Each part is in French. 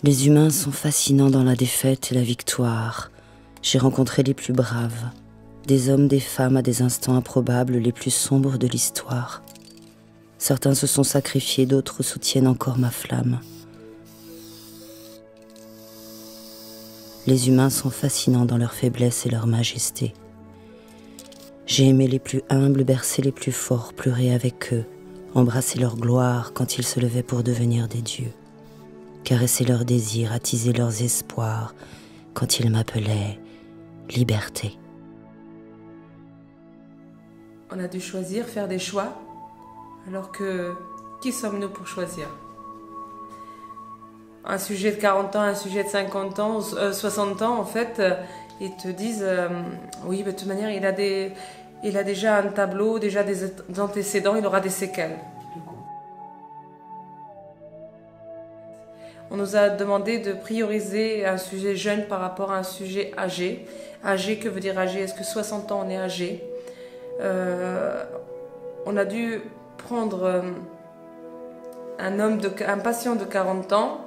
Les humains sont fascinants dans la défaite et la victoire. J'ai rencontré les plus braves, des hommes, des femmes à des instants improbables les plus sombres de l'histoire. Certains se sont sacrifiés, d'autres soutiennent encore ma flamme. Les humains sont fascinants dans leur faiblesse et leur majesté. J'ai aimé les plus humbles, bercé les plus forts, pleurer avec eux, embrasser leur gloire quand ils se levaient pour devenir des dieux, caresser leurs désirs, attiser leurs espoirs quand ils m'appelaient liberté. On a dû choisir, faire des choix, alors que qui sommes-nous pour choisir? Un sujet de 40 ans, un sujet de 50 ans, 60 ans, en fait, ils te disent oui, de toute manière, il a déjà un tableau, déjà des antécédents, il aura des séquelles. On nous a demandé de prioriser un sujet jeune par rapport à un sujet âgé. Âgé, que veut dire âgé? Est-ce que 60 ans, on est âgé? On a dû prendre un patient de 40 ans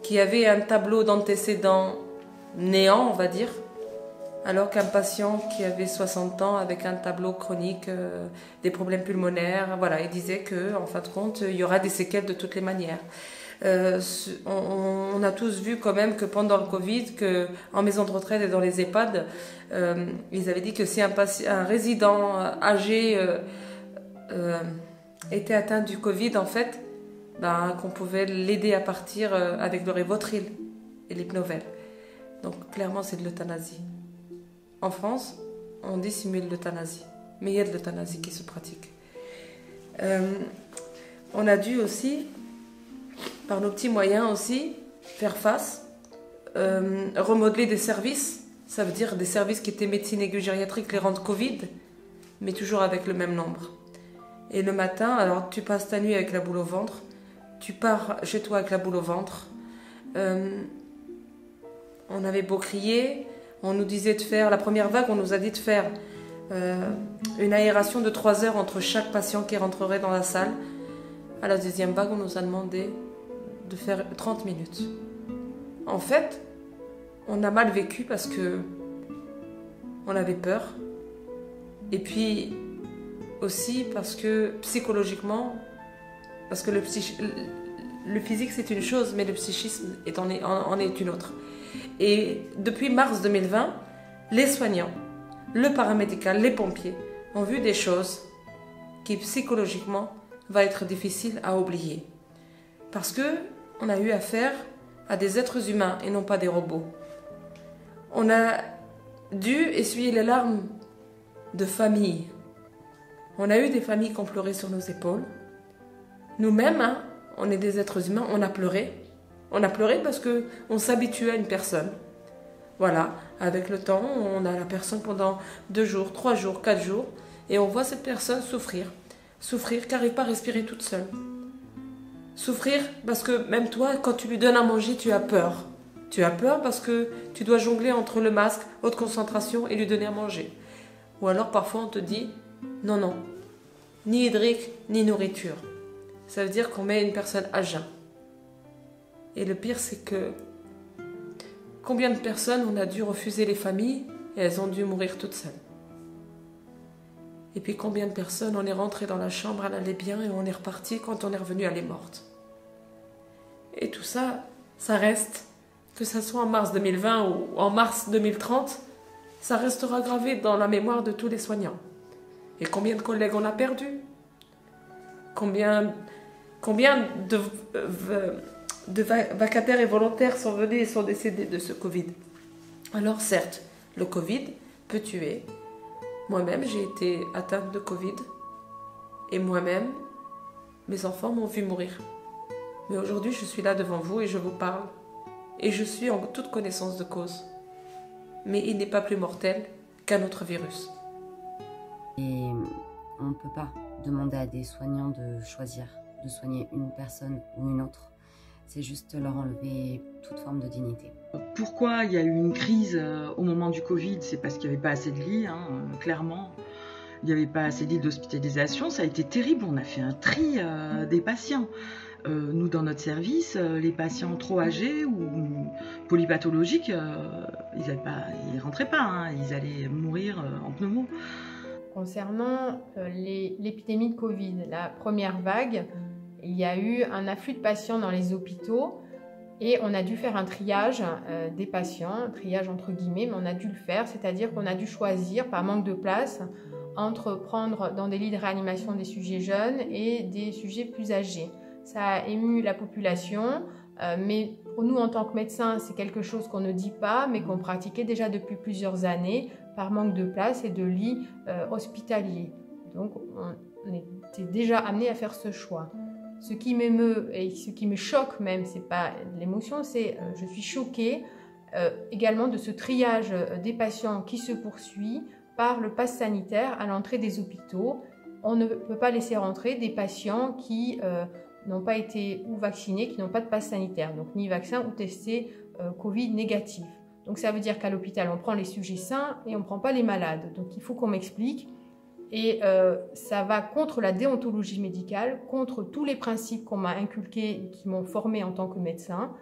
qui avait un tableau d'antécédents néant, on va dire, alors qu'un patient qui avait 60 ans avec un tableau chronique, des problèmes pulmonaires, voilà, il disait que, en fin de compte, il y aura des séquelles de toutes les manières. On a tous vu quand même que pendant le Covid, que en maison de retraite et dans les EHPAD, ils avaient dit que si un résident âgé était atteint du Covid, en fait, qu'on pouvait l'aider à partir avec le Rivotril et l'Hypnovel. Donc clairement, c'est de l'euthanasie. En France, on dissimule l'euthanasie, mais il y a de l'euthanasie qui se pratique. On a dû aussi, par nos petits moyens aussi, faire face, remodeler des services. Ça veut dire des services qui étaient médecine aiguë gériatrique, les rendre Covid, mais toujours avec le même nombre. Et le matin, alors tu passes ta nuit avec la boule au ventre, tu pars chez toi avec la boule au ventre. On avait beau crier, on nous disait de faire, la première vague, on nous a dit de faire une aération de 3 heures entre chaque patient qui rentrerait dans la salle. À la deuxième vague, on nous a demandé de faire 30 minutes. En fait, on a mal vécu parce que on avait peur. Et puis aussi parce que psychologiquement, parce que le physique c'est une chose, mais le psychisme en est une autre. Et depuis mars 2020, les soignants, le paramédical, les pompiers ont vu des choses qui psychologiquement va être difficile à oublier. Parce que on a eu affaire à des êtres humains et non pas des robots. On a dû essuyer les larmes de familles. On a eu des familles qui ont pleuré sur nos épaules. Nous-mêmes, on est des êtres humains, on a pleuré. On a pleuré parce qu'on s'habitue à une personne. Voilà, avec le temps, on a la personne pendant 2 jours, 3 jours, 4 jours, et on voit cette personne souffrir. Souffrir, qui n'arrive pas à respirer toute seule. Souffrir parce que même toi, quand tu lui donnes à manger, tu as peur. Tu as peur parce que tu dois jongler entre le masque, haute concentration et lui donner à manger. Ou alors parfois on te dit, non, non, ni hydrique, ni nourriture. Ça veut dire qu'on met une personne à jeun. Et le pire, c'est que combien de personnes on a dû refuser les familles et elles ont dû mourir toutes seules. Et puis combien de personnes on est rentré dans la chambre, elle allait bien et on est reparti, quand on est revenu, elle est morte. Et tout ça, ça reste, que ça soit en mars 2020 ou en mars 2030, ça restera gravé dans la mémoire de tous les soignants. Et combien de collègues on a perdus? Combien de vacataires et volontaires sont venus et sont décédés de ce Covid? Alors certes, le Covid peut tuer. Moi-même, j'ai été atteinte de Covid. Et moi-même, mes enfants m'ont vu mourir. Mais aujourd'hui, je suis là devant vous et je vous parle. Et je suis en toute connaissance de cause. Mais il n'est pas plus mortel qu'un autre virus. Et on ne peut pas demander à des soignants de choisir, de soigner une personne ou une autre. C'est juste leur enlever toute forme de dignité. Pourquoi il y a eu une crise au moment du Covid? C'est parce qu'il n'y avait pas assez de lits, clairement. il n'y avait pas assez de lits d'hospitalisation. Ça a été terrible, on a fait un tri des patients. Nous, dans notre service, les patients trop âgés ou polypathologiques, ils rentraient pas, hein, ils allaient mourir en pneumo. Concernant l'épidémie de Covid, la première vague, il y a eu un afflux de patients dans les hôpitaux et on a dû faire un triage des patients, un triage entre guillemets, mais on a dû le faire, c'est-à-dire qu'on a dû choisir par manque de place entre prendre dans des lits de réanimation des sujets jeunes et des sujets plus âgés. Ça a ému la population, mais pour nous en tant que médecins, c'est quelque chose qu'on ne dit pas, mais qu'on pratiquait déjà depuis plusieurs années par manque de place et de lits hospitaliers. Donc on était déjà amené à faire ce choix. Ce qui m'émeut et ce qui me choque même, c'est pas l'émotion, c'est je suis choquée également de ce triage des patients qui se poursuit par le pass sanitaire à l'entrée des hôpitaux. On ne peut pas laisser rentrer des patients qui n'ont pas été ou vaccinés, qui n'ont pas de pass sanitaire, donc ni vaccin ou testés Covid négatif. Donc ça veut dire qu'à l'hôpital, on prend les sujets sains et on ne prend pas les malades. Donc il faut qu'on m'explique. Et ça va contre la déontologie médicale, contre tous les principes qu'on m'a inculqués et qui m'ont formée en tant que médecin,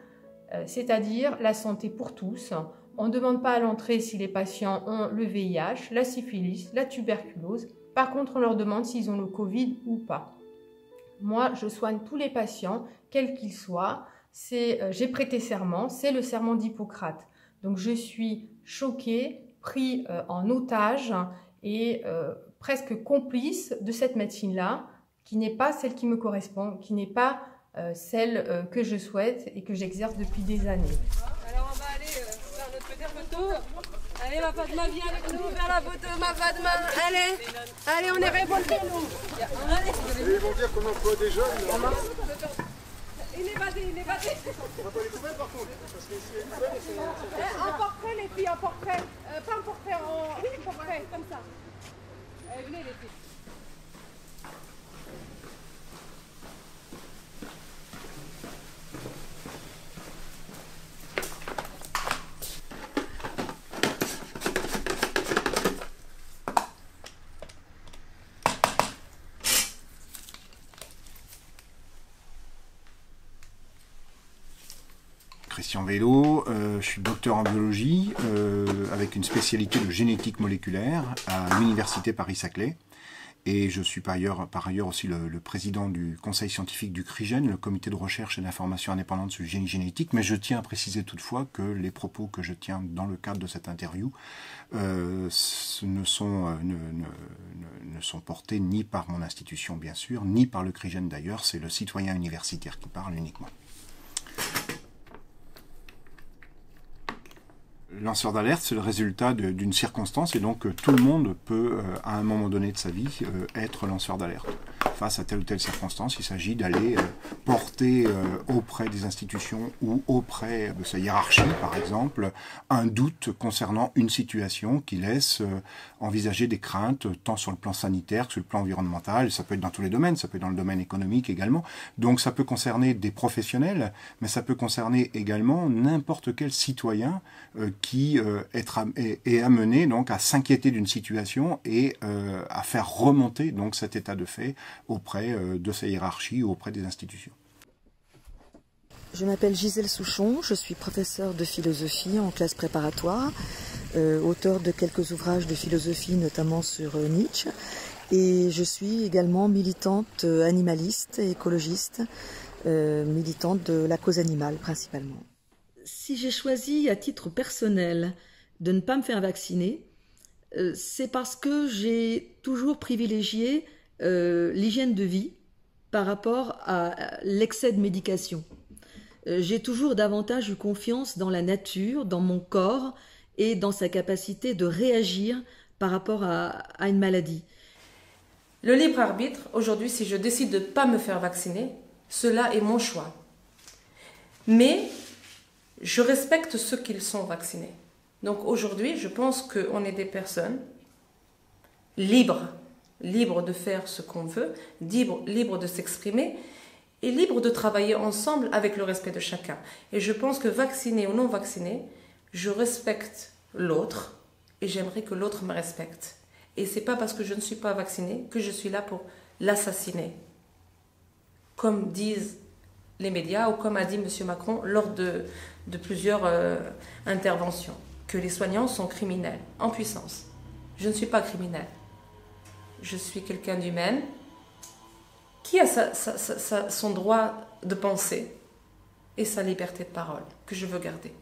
c'est-à-dire la santé pour tous. On ne demande pas à l'entrée si les patients ont le VIH, la syphilis, la tuberculose. Par contre, on leur demande s'ils ont le Covid ou pas. Moi, je soigne tous les patients, quels qu'ils soient. J'ai prêté serment, c'est le serment d'Hippocrate. Donc je suis choquée, pris en otage et presque complice de cette médecine-là, qui n'est pas celle qui me correspond, qui n'est pas celle que je souhaite et que j'exerce depuis des années. Alors on va aller faire notre petite photo. Allez ma Fatma, viens avec nous faire la photo, ma Fatma. Allez, on est révoltés nous. Ils vont dire qu'on emploie des jeunes. Il est évadé. On va pas les trouver par contre. Parce que si c'est en portrait les filles, en portrait. Pas en portrait, oui, portrait, comme ça. Allez, venez les filles. Christian Vélo, je suis docteur en biologie avec une spécialité de génétique moléculaire à l'université Paris-Saclay. Et je suis par ailleurs aussi le président du conseil scientifique du CRIGEN, le comité de recherche et d'information indépendante sur le génie génétique. Mais je tiens à préciser toutefois que les propos que je tiens dans le cadre de cette interview ne sont portés ni par mon institution bien sûr, ni par le CRIGEN d'ailleurs. C'est le citoyen universitaire qui parle uniquement. Lanceur d'alerte, c'est le résultat d'une circonstance et donc tout le monde peut, à un moment donné de sa vie, être lanceur d'alerte. Face à telle ou telle circonstance, il s'agit d'aller porter auprès des institutions ou auprès de sa hiérarchie, par exemple, un doute concernant une situation qui laisse envisager des craintes, tant sur le plan sanitaire que sur le plan environnemental. Ça peut être dans tous les domaines, ça peut être dans le domaine économique également. Donc ça peut concerner des professionnels, mais ça peut concerner également n'importe quel citoyen qui est amené donc à s'inquiéter d'une situation et à faire remonter donc cet état de fait auprès de sa hiérarchie ou auprès des institutions. Je m'appelle Gisèle Souchon, je suis professeure de philosophie en classe préparatoire, auteure de quelques ouvrages de philosophie notamment sur Nietzsche, et je suis également militante animaliste et écologiste, militante de la cause animale principalement. Si j'ai choisi à titre personnel de ne pas me faire vacciner, c'est parce que j'ai toujours privilégié l'hygiène de vie par rapport à l'excès de médication. J'ai toujours davantage eu confiance dans la nature, dans mon corps et dans sa capacité de réagir par rapport à une maladie. Le libre arbitre, aujourd'hui, si je décide de ne pas me faire vacciner, cela est mon choix. Mais je respecte ceux qui sont vaccinés. Donc aujourd'hui, je pense qu'on est des personnes libres de faire ce qu'on veut, libres de s'exprimer et libres de travailler ensemble avec le respect de chacun. Et je pense que vacciné ou non vacciné, je respecte l'autre et j'aimerais que l'autre me respecte. Et c'est pas parce que je ne suis pas vaccinée que je suis là pour l'assassiner. Comme disent les médias ou comme a dit M. Macron lors de plusieurs interventions, que les soignants sont criminels, en puissance. Je ne suis pas criminelle. Je suis quelqu'un d'humaine qui a son droit de penser et sa liberté de parole que je veux garder.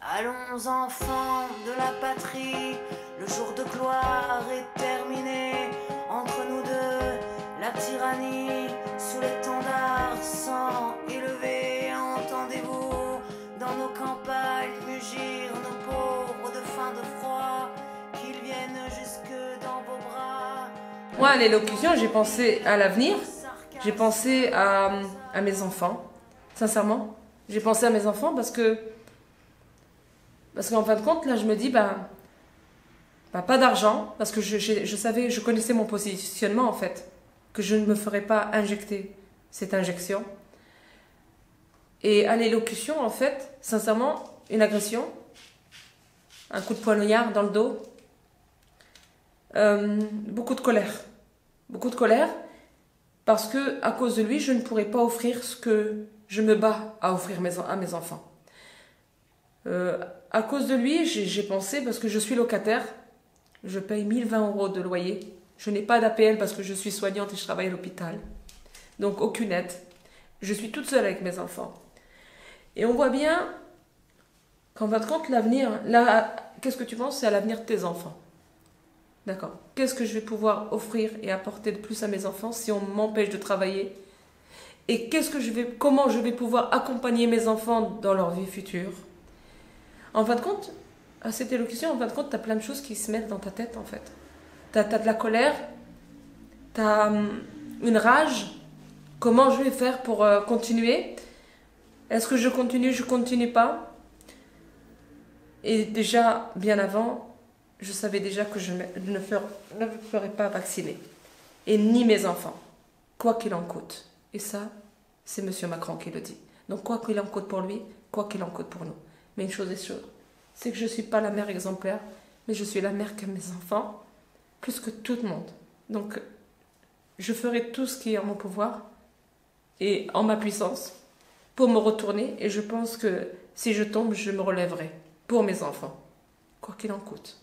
Allons enfants de la patrie, le jour de gloire est terminé. Entre nous deux, la tyrannie, sous l'étendard sans élevé. Entendez-vous dans nos campagnes mugir nos pauvres de faim, de froid, qu'ils viennent jusque dans vos bras. Moi, à l'élocution, j'ai pensé à l'avenir, j'ai pensé à mes enfants, sincèrement. J'ai pensé à mes enfants parce qu'en fin de compte, là, je me dis, pas d'argent, parce que je connaissais mon positionnement, en fait, que je ne me ferais pas injecter cette injection. Et à l'élocution, en fait, sincèrement, une agression, un coup de poignard dans le dos, beaucoup de colère, parce que à cause de lui, je ne pourrais pas offrir ce que je me bats à offrir à mes enfants. À cause de lui, j'ai pensé, parce que je suis locataire, je paye 1020 € de loyer. Je n'ai pas d'APL parce que je suis soignante et je travaille à l'hôpital. Donc aucune aide. Je suis toute seule avec mes enfants. Et on voit bien qu'en fin de compte, l'avenir, là, qu'est-ce que tu penses? C'est à l'avenir de tes enfants. D'accord. Qu'est-ce que je vais pouvoir offrir et apporter de plus à mes enfants si on m'empêche de travailler? Et comment je vais pouvoir accompagner mes enfants dans leur vie future? En fin de compte, à cette élocution, en fin de compte, tu as plein de choses qui se mettent dans ta tête, en fait. Tu as de la colère, tu as une rage. Comment je vais faire pour continuer? Est-ce que je continue pas? Et déjà, bien avant, je savais déjà que je ne me ferais pas vacciner. Et ni mes enfants. Quoi qu'il en coûte. Et ça, c'est M. Macron qui le dit. Donc quoi qu'il en coûte pour lui, quoi qu'il en coûte pour nous. Mais une chose est sûre, c'est que je ne suis pas la mère exemplaire, mais je suis la mère que mes enfants, plus que tout le monde. Donc, je ferai tout ce qui est en mon pouvoir et en ma puissance pour me retourner. Et je pense que si je tombe, je me relèverai pour mes enfants, quoi qu'il en coûte.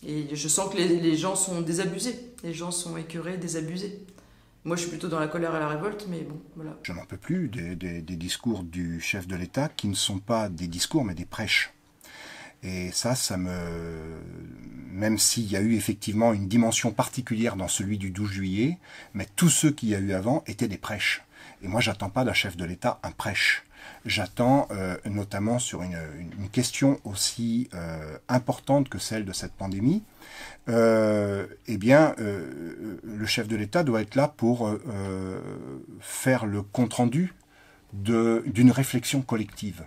Et je sens que les gens sont désabusés, les gens sont écœurés, désabusés. Moi, je suis plutôt dans la colère et la révolte, mais bon, voilà. Je n'en peux plus des discours du chef de l'État qui ne sont pas des discours, mais des prêches. Et ça même s'il y a eu effectivement une dimension particulière dans celui du 12 juillet, mais tous ceux qu'il y a eu avant étaient des prêches. Et moi, j'attends pas d'un chef de l'État un prêche. J'attends notamment sur une question aussi importante que celle de cette pandémie, le chef de l'État doit être là pour faire le compte-rendu d'une réflexion collective.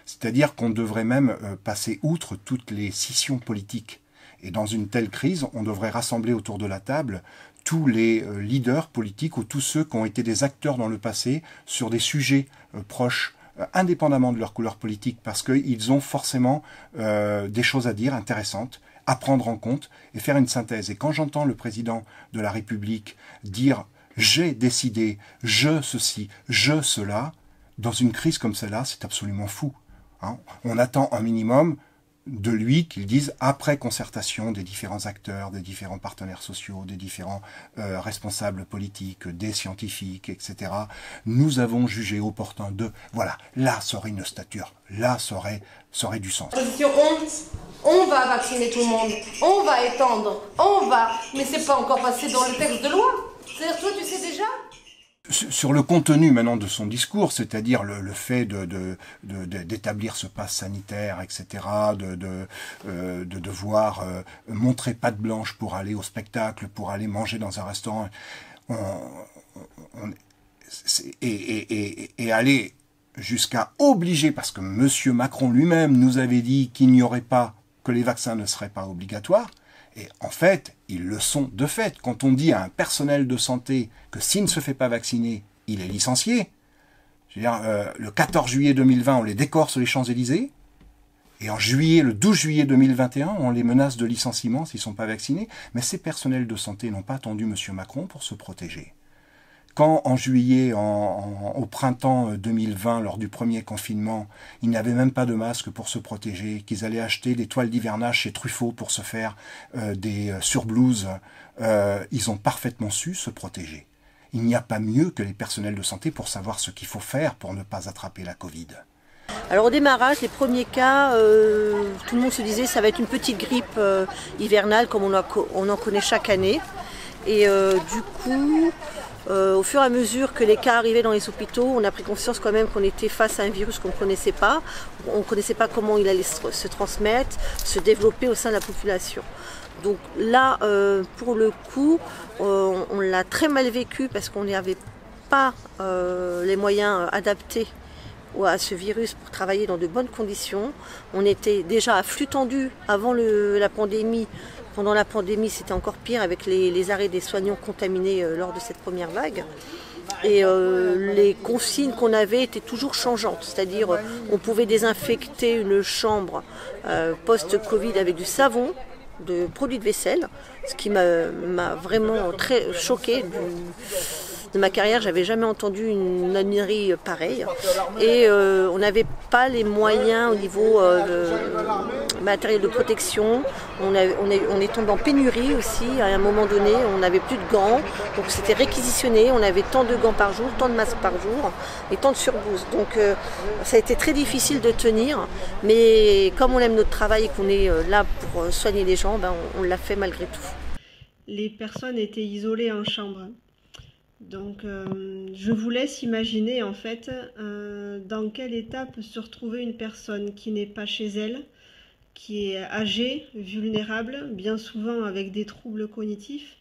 C'est-à-dire qu'on devrait même passer outre toutes les scissions politiques. Et dans une telle crise, on devrait rassembler autour de la table tous les leaders politiques ou tous ceux qui ont été des acteurs dans le passé sur des sujets proches, indépendamment de leur couleur politique, parce qu'ils ont forcément des choses à dire intéressantes, à prendre en compte et faire une synthèse. Et quand j'entends le président de la République dire « j'ai décidé, je ceci, je cela », dans une crise comme celle-là, c'est absolument fou. Hein. On attend un minimum de lui qu'il dise, après concertation des différents acteurs, des différents partenaires sociaux, des différents responsables politiques, des scientifiques, etc. Nous avons jugé opportun de... Voilà, là, ça aurait une stature, là, ça aurait du sens. On va vacciner tout le monde, on va étendre, mais c'est pas encore passé dans le texte de loi. C'est-à-dire, toi, tu sais déjà? Sur le contenu maintenant de son discours, c'est-à-dire le fait d'établir ce pass sanitaire, etc., de devoir montrer patte blanche pour aller au spectacle, pour aller manger dans un restaurant, et aller jusqu'à obliger, parce que M. Macron lui-même nous avait dit qu'il n'y aurait pas, que les vaccins ne seraient pas obligatoires. Et en fait, ils le sont de fait. Quand on dit à un personnel de santé que s'il ne se fait pas vacciner, il est licencié. Je veux dire, le 14 juillet 2020, on les décore sur les Champs-Élysées. Et en juillet, le 12 juillet 2021, on les menace de licenciement s'ils ne sont pas vaccinés. Mais ces personnels de santé n'ont pas attendu M. Macron pour se protéger. Quand en juillet, au printemps 2020, lors du premier confinement, ils n'avaient même pas de masque pour se protéger, qu'ils allaient acheter des toiles d'hivernage chez Truffaut pour se faire des surblouses, ils ont parfaitement su se protéger. Il n'y a pas mieux que les personnels de santé pour savoir ce qu'il faut faire pour ne pas attraper la Covid. Alors au démarrage, les premiers cas, tout le monde se disait ça va être une petite grippe hivernale comme on en connaît chaque année. Et du coup, au fur et à mesure que les cas arrivaient dans les hôpitaux, on a pris conscience quand même qu'on était face à un virus qu'on ne connaissait pas. On ne connaissait pas comment il allait se transmettre, se développer au sein de la population. Donc là, pour le coup, on l'a très mal vécu parce qu'on n'avait pas les moyens adaptés à ce virus pour travailler dans de bonnes conditions. On était déjà à flux tendu avant la pandémie. Pendant la pandémie, c'était encore pire avec les arrêts des soignants contaminés lors de cette première vague. Et les consignes qu'on avait étaient toujours changeantes. C'est-à-dire, on pouvait désinfecter une chambre post-Covid avec du savon, de produits de vaisselle, ce qui m'a vraiment très choquée. De ma carrière, j'avais jamais entendu une ânerie pareille. Et on n'avait pas les moyens au niveau matériel de protection. On est tombé en pénurie aussi. À un moment donné, on n'avait plus de gants. Donc c'était réquisitionné. On avait tant de gants par jour, tant de masques par jour et tant de surblouses. Donc ça a été très difficile de tenir. Mais comme on aime notre travail et qu'on est là pour soigner les gens, ben, on l'a fait malgré tout. Les personnes étaient isolées en chambre. Donc je vous laisse imaginer en fait dans quel état peut se retrouver une personne qui n'est pas chez elle, qui est âgée, vulnérable, bien souvent avec des troubles cognitifs,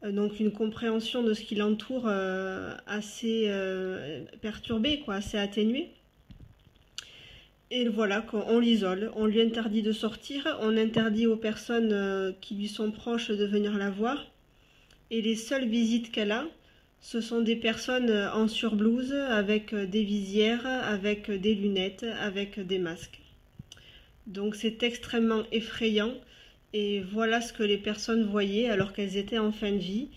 donc une compréhension de ce qui l'entoure assez perturbée, assez atténuée. Et voilà, on l'isole, on lui interdit de sortir, on interdit aux personnes qui lui sont proches de venir la voir. Et les seules visites qu'elle a, ce sont des personnes en surblouse, avec des visières, avec des lunettes, avec des masques. Donc c'est extrêmement effrayant et voilà ce que les personnes voyaient alors qu'elles étaient en fin de vie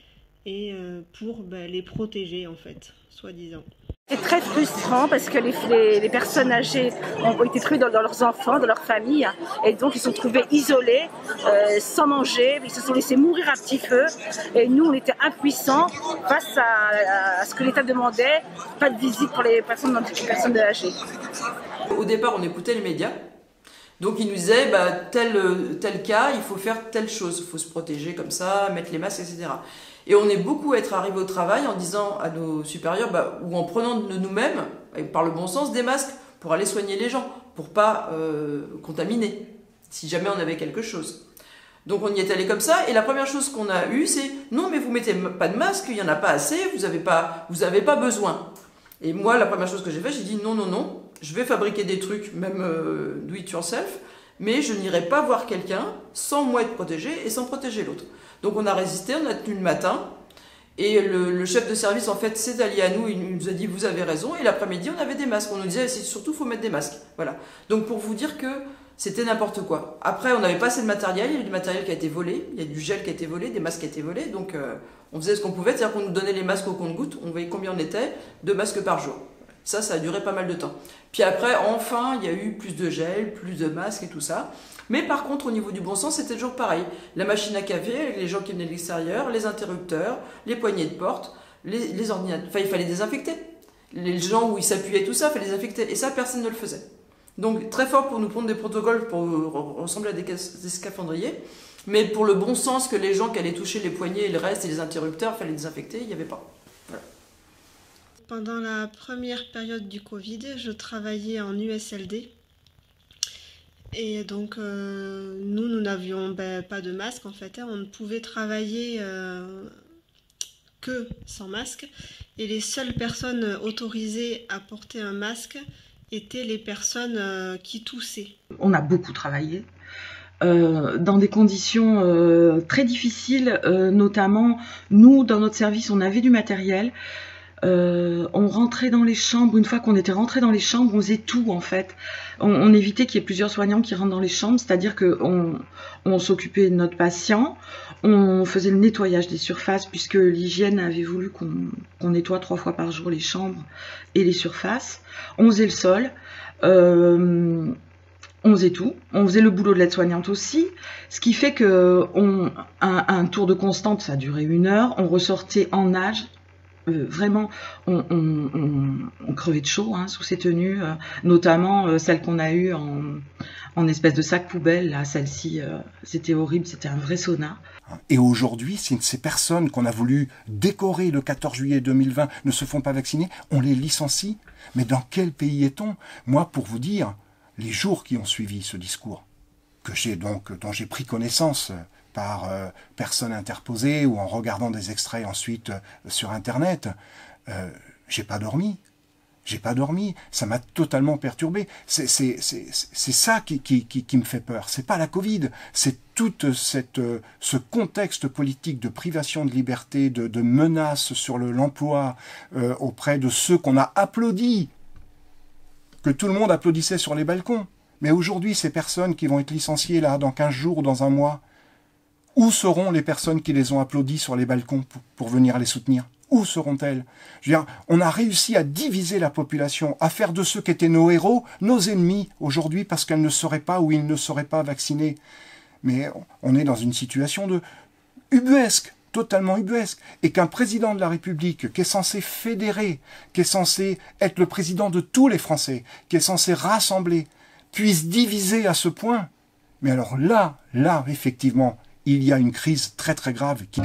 et pour les protéger en fait, soi-disant. C'est très frustrant parce que les personnes âgées ont été privées dans leurs enfants, dans leur famille, et donc ils se sont trouvés isolés, sans manger, ils se sont laissés mourir à petit feu, et nous on était impuissants face à ce que l'État demandait, pas de visite pour les personnes âgées. Au départ on écoutait les médias, donc ils nous disaient tel cas, il faut faire telle chose, il faut se protéger comme ça, mettre les masques, etc. Et on est beaucoup à être arrivés au travail en disant à nos supérieurs, ou en prenant de nous-mêmes, par le bon sens, des masques pour aller soigner les gens, pour pas contaminer, si jamais on avait quelque chose. Donc on y est allé comme ça, et la première chose qu'on a eue, c'est « Non, mais vous mettez pas de masque, il n'y en a pas assez, vous avez pas besoin. » Et moi, la première chose que j'ai fait, j'ai dit « Non, non, non, je vais fabriquer des trucs, même do it yourself, mais je n'irai pas voir quelqu'un sans moi être protégé et sans protéger l'autre. » Donc on a résisté, on a tenu le matin, et le chef de service en fait s'est allié à nous, il nous a dit vous avez raison, et l'après-midi on avait des masques, on nous disait surtout faut mettre des masques, voilà. Donc pour vous dire que c'était n'importe quoi. Après on n'avait pas assez de matériel, il y a eu du matériel qui a été volé, il y a du gel qui a été volé, des masques qui a été volés, donc on faisait ce qu'on pouvait, c'est-à-dire qu'on nous donnait les masques au compte-gouttes, on voyait combien on était, 2 masques par jour. Ça a duré pas mal de temps. Puis après, enfin, il y a eu plus de gel, plus de masques et tout ça. Mais par contre, au niveau du bon sens, c'était toujours pareil. La machine à café, les gens qui venaient de l'extérieur, les interrupteurs, les poignées de porte, les ordinateurs. Enfin, il fallait désinfecter. Les gens où ils s'appuyaient, tout ça, il fallait désinfecter. Et ça, personne ne le faisait. Donc, très fort pour nous prendre des protocoles pour ressembler à des scaphandriers. Mais pour le bon sens que les gens qui allaient toucher les poignées et le reste et les interrupteurs, il fallait désinfecter, il n'y avait pas. Voilà. Pendant la première période du Covid, je travaillais en USLD. Et donc, nous n'avions pas de masque en fait. On ne pouvait travailler que sans masque. Et les seules personnes autorisées à porter un masque étaient les personnes qui toussaient. On a beaucoup travaillé. Dans des conditions très difficiles, notamment nous dans notre service on avait du matériel, On rentrait dans les chambres, une fois qu'on était rentré dans les chambres, on faisait tout en fait. On évitait qu'il y ait plusieurs soignants qui rentrent dans les chambres, c'est-à-dire qu'on s'occupait de notre patient, on faisait le nettoyage des surfaces puisque l'hygiène avait voulu qu'on nettoie 3 fois par jour les chambres et les surfaces. On faisait le sol, on faisait tout, on faisait le boulot de l'aide-soignante aussi, ce qui fait que un tour de constante, ça durait 1 heure, on ressortait en nage. Vraiment, on crevait de chaud hein, sous ces tenues, notamment celle qu'on a eue en espèce de sac poubelle. Là, celle-ci, c'était horrible, c'était un vrai sauna. Et aujourd'hui, si ces personnes qu'on a voulu décorer le 14 juillet 2020 ne se font pas vacciner, on les licencie. Mais dans quel pays est-on? Moi, pour vous dire, les jours qui ont suivi ce discours, dont j'ai pris connaissance par personne interposée ou en regardant des extraits ensuite sur Internet, j'ai pas dormi. J'ai pas dormi. Ça m'a totalement perturbé. C'est ça qui me fait peur. C'est pas la Covid. C'est tout ce contexte politique de privation de liberté, de menaces sur l'emploi auprès de ceux qu'on a applaudis, que tout le monde applaudissait sur les balcons. Mais aujourd'hui, ces personnes qui vont être licenciées là dans 15 jours ou dans 1 mois, où seront les personnes qui les ont applaudis sur les balcons pour venir les soutenir? Où seront-elles? Je veux dire, on a réussi à diviser la population, à faire de ceux qui étaient nos héros, nos ennemis aujourd'hui parce qu'elles ne seraient pas ou ils ne seraient pas vaccinés. Mais on est dans une situation ubuesque, totalement ubuesque. Et qu'un président de la République qui est censé fédérer, qui est censé être le président de tous les Français, qui est censé rassembler, puisse diviser à ce point. Mais alors là, effectivement, il y a une crise très très grave qui...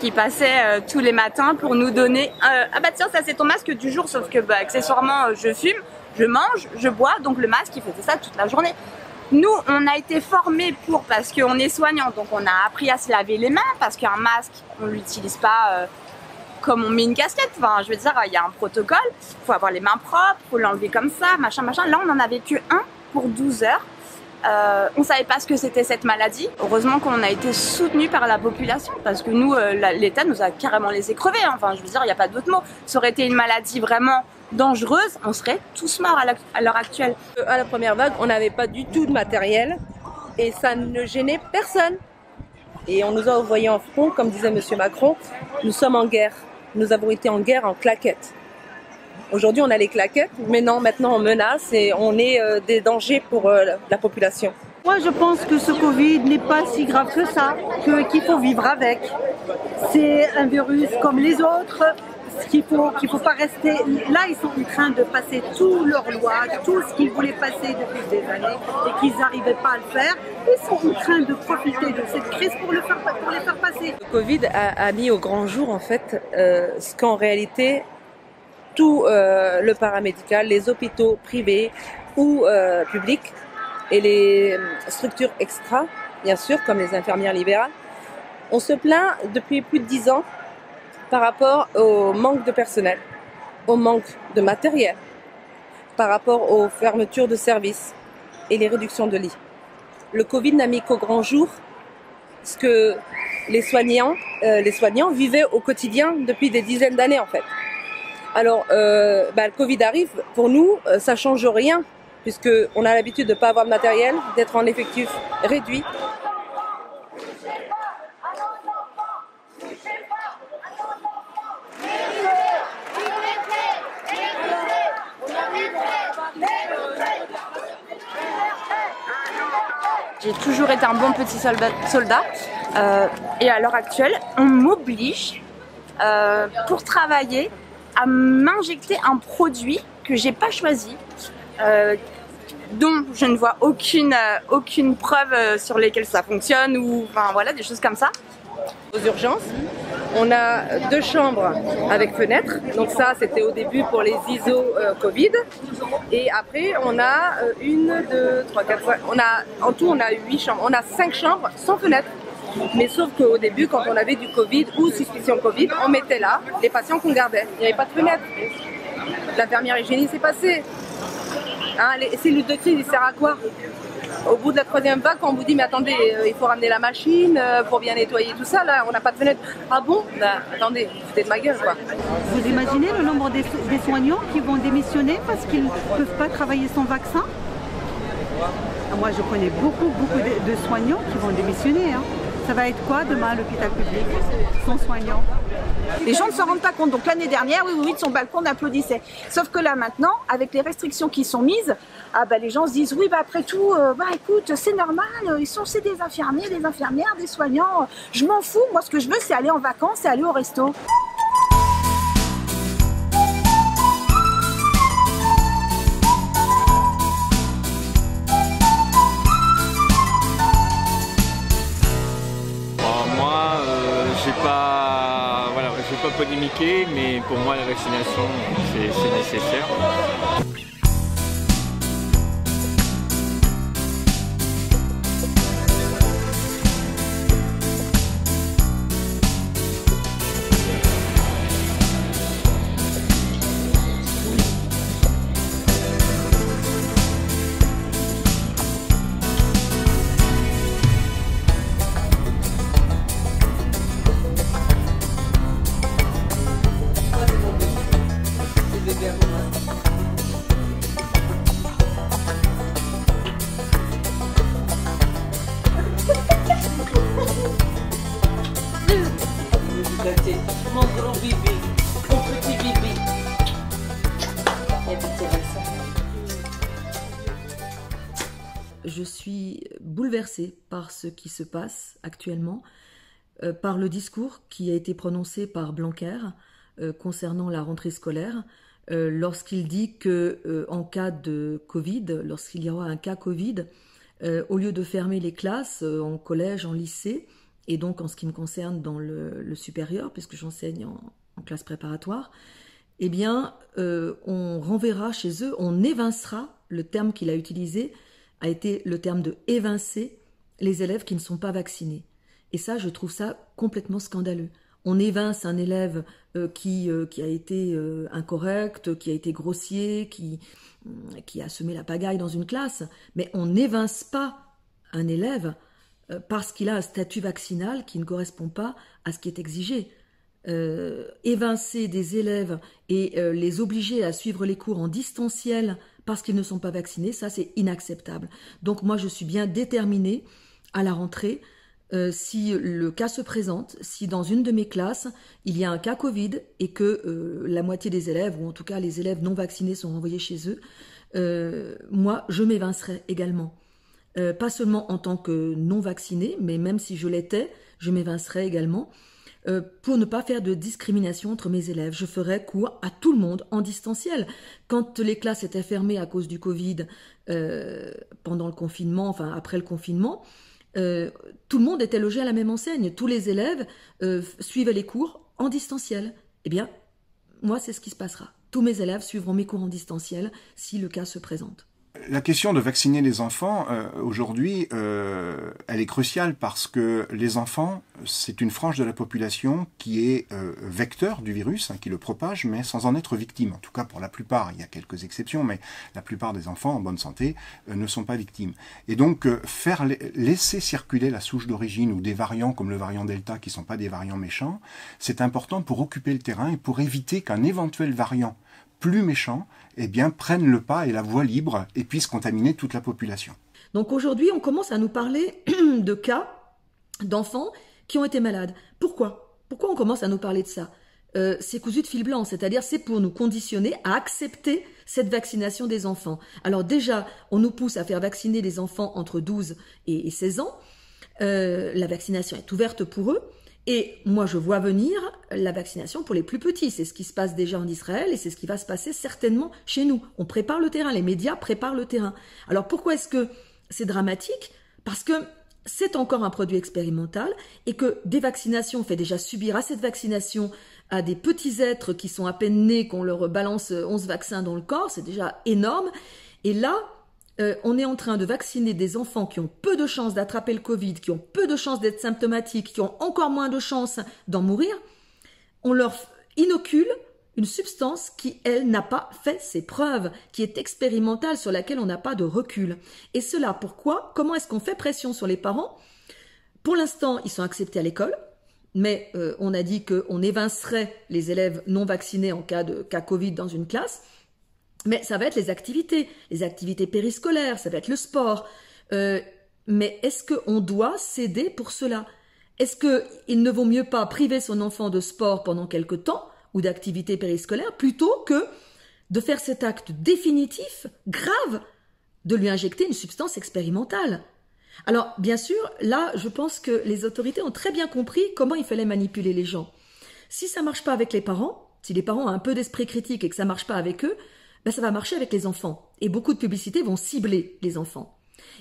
Qui passait tous les matins pour nous donner ah bah tiens, ça c'est ton masque du jour, sauf que accessoirement je fume, je mange, je bois, donc le masque il faisait ça toute la journée. Nous on a été formés parce qu'on est soignants, donc on a appris à se laver les mains, parce qu'un masque on l'utilise pas comme on met une casquette, enfin je veux dire il y a un protocole, faut avoir les mains propres, faut l'enlever comme ça, machin. Là on en avait que un pour 12 heures. On savait pas ce que c'était cette maladie. Heureusement qu'on a été soutenu par la population, parce que nous, l'État nous a carrément laissé crever. Hein. Enfin, je veux dire, il n'y a pas d'autre mot. Ça aurait été une maladie vraiment dangereuse, on serait tous morts à l'heure actuelle. À la première vague, on n'avait pas du tout de matériel et ça ne gênait personne. Et on nous a envoyé en front, comme disait M. Macron, nous sommes en guerre. Nous avons été en guerre en claquettes. Aujourd'hui, on a les claquettes, mais non, maintenant on menace et on est des dangers pour la population. Moi, je pense que ce Covid n'est pas si grave que ça, qu'il faut vivre avec. C'est un virus comme les autres, qu'il faut pas rester... Là, ils sont en train de passer toutes leurs lois, tout ce qu'ils voulaient passer depuis des années et qu'ils n'arrivaient pas à le faire. Ils sont en train de profiter de cette crise pour les faire passer. Le Covid a mis au grand jour, en fait, ce qu'en réalité, tout le paramédical, les hôpitaux privés ou publics, et les structures extra, bien sûr, comme les infirmières libérales, on se plaint depuis plus de 10 ans par rapport au manque de personnel, au manque de matériel, par rapport aux fermetures de services et les réductions de lits. Le Covid n'a mis qu'au grand jour ce que les soignants vivaient au quotidien depuis des dizaines d'années en fait. Alors, le Covid arrive, pour nous, ça change rien, puisqu'on a l'habitude de ne pas avoir de matériel, d'être en effectif réduit. J'ai toujours été un bon petit soldat et à l'heure actuelle, on m'oblige pour travailler à m'injecter un produit que j'ai pas choisi, dont je ne vois aucune preuve sur lesquelles ça fonctionne ou enfin voilà des choses comme ça. Aux urgences, on a 2 chambres avec fenêtres, donc ça c'était au début pour les ISO Covid, et après on a 1, 2, 3, 4, 5, en tout on a 8 chambres, on a 5 chambres sans fenêtres. Mais sauf qu'au début, quand on avait du Covid ou suspicion Covid, on mettait là les patients qu'on gardait. Il n'y avait pas de fenêtre. L'infirmière hygiéniste s'est passée. Hein, les cellules de crise, ils servent à quoi? Au bout de la 3e vague, quand on vous dit mais attendez, il faut ramener la machine pour bien nettoyer tout ça, là on n'a pas de fenêtre. Ah bon? Ben attendez, vous foutez de ma gueule quoi. Vous imaginez le nombre des soignants qui vont démissionner parce qu'ils ne peuvent pas travailler sans vaccin? Moi je connais beaucoup de soignants qui vont démissionner. Hein. Ça va être quoi demain à l'hôpital public sans soignants? Les gens ne s'en rendent pas compte. Donc l'année dernière, oui, de son balcon, on applaudissait. Sauf que là maintenant, avec les restrictions qui sont mises, les gens se disent oui, après tout, écoute, c'est normal, c'est des infirmiers, des infirmières, des soignants. Je m'en fous. Moi, ce que je veux, c'est aller en vacances et aller au resto. Je ne vais pas polémiquer, mais pour moi la vaccination c'est nécessaire. Mon gros bibi, mon petit bibi. Je suis bouleversée par ce qui se passe actuellement, par le discours qui a été prononcé par Blanquer concernant la rentrée scolaire, lorsqu'il dit que en cas de Covid, lorsqu'il y aura un cas Covid, au lieu de fermer les classes en collège, en lycée, et donc en ce qui me concerne dans le supérieur, puisque j'enseigne en classe préparatoire, eh bien, on renverra chez eux, on évincera, le terme qu'il a utilisé a été le terme de évincer les élèves qui ne sont pas vaccinés. Et ça, je trouve ça complètement scandaleux. On évince un élève qui a été incorrect, qui a été grossier, qui a semé la pagaille dans une classe, mais on n'évince pas un élève parce qu'il a un statut vaccinal qui ne correspond pas à ce qui est exigé. évincer des élèves et les obliger à suivre les cours en distanciel parce qu'ils ne sont pas vaccinés, ça c'est inacceptable. Donc moi je suis bien déterminée à la rentrée, si le cas se présente, si dans une de mes classes il y a un cas Covid et que la moitié des élèves, ou en tout cas les élèves non vaccinés sont renvoyés chez eux, moi je m'évincerai également. Pas seulement en tant que non vacciné, mais même si je l'étais, je m'évincerai également pour ne pas faire de discrimination entre mes élèves. Je ferai cours à tout le monde en distanciel. Quand les classes étaient fermées à cause du Covid pendant le confinement, enfin après le confinement, tout le monde était logé à la même enseigne. Tous les élèves suivaient les cours en distanciel. Eh bien, moi, c'est ce qui se passera. Tous mes élèves suivront mes cours en distanciel si le cas se présente. La question de vacciner les enfants, aujourd'hui, elle est cruciale parce que les enfants, c'est une frange de la population qui est vecteur du virus, qui le propage, mais sans en être victime. En tout cas, pour la plupart, il y a quelques exceptions, mais la plupart des enfants en bonne santé ne sont pas victimes. Et donc, laisser circuler la souche d'origine ou des variants comme le variant Delta, qui ne sont pas des variants méchants, c'est important pour occuper le terrain et pour éviter qu'un éventuel variant plus méchants, eh bien, prennent le pas et la voie libre et puissent contaminer toute la population. Donc aujourd'hui, on commence à nous parler de cas d'enfants qui ont été malades. Pourquoi on commence à nous parler de ça? C'est cousu de fil blanc, c'est-à-dire c'est pour nous conditionner à accepter cette vaccination des enfants. Alors déjà, on nous pousse à faire vacciner les enfants entre 12 et 16 ans. La vaccination est ouverte pour eux. Et moi, je vois venir la vaccination pour les plus petits. C'est ce qui se passe déjà en Israël et c'est ce qui va se passer certainement chez nous. On prépare le terrain, les médias préparent le terrain. Alors pourquoi est-ce que c'est dramatique? Parce que c'est encore un produit expérimental et que des vaccinations, on fait déjà subir à cette vaccination à des petits êtres qui sont à peine nés, qu'on leur balance 11 vaccins dans le corps, c'est déjà énorme. Et là, on est en train de vacciner des enfants qui ont peu de chances d'attraper le Covid, qui ont peu de chances d'être symptomatiques, qui ont encore moins de chances d'en mourir. On leur inocule une substance qui, elle, n'a pas fait ses preuves, qui est expérimentale, sur laquelle on n'a pas de recul. Et cela, pourquoi? Comment est-ce qu'on fait pression sur les parents? Pour l'instant, ils sont acceptés à l'école, mais on a dit qu'on évincerait les élèves non vaccinés en cas de cas Covid dans une classe. Mais ça va être les activités périscolaires, ça va être le sport. Mais est-ce qu'on doit céder pour cela? Est-ce qu'il ne vaut mieux pas priver son enfant de sport pendant quelque temps ou d'activités périscolaires plutôt que de faire cet acte définitif, grave, de lui injecter une substance expérimentale? Alors, bien sûr, là, je pense que les autorités ont très bien compris comment il fallait manipuler les gens. Si ça ne marche pas avec les parents, si les parents ont un peu d'esprit critique et que ça ne marche pas avec eux, ben ça va marcher avec les enfants. Et beaucoup de publicités vont cibler les enfants.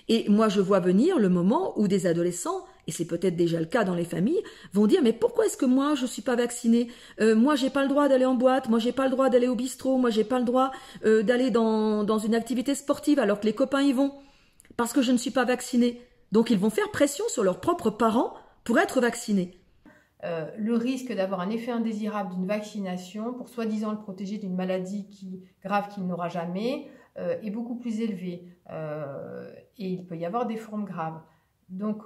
Et moi, je vois venir le moment où des adolescents, et c'est peut-être déjà le cas dans les familles, vont dire « Mais pourquoi est-ce que moi, je ne suis pas vacciné? Moi, j'ai pas le droit d'aller en boîte, moi, j'ai pas le droit d'aller au bistrot, moi, j'ai pas le droit d'aller dans une activité sportive alors que les copains y vont, parce que je ne suis pas vacciné. » Donc, ils vont faire pression sur leurs propres parents pour être vaccinés. Le risque d'avoir un effet indésirable d'une vaccination pour soi-disant le protéger d'une maladie grave qu'il n'aura jamais est beaucoup plus élevé et il peut y avoir des formes graves. Donc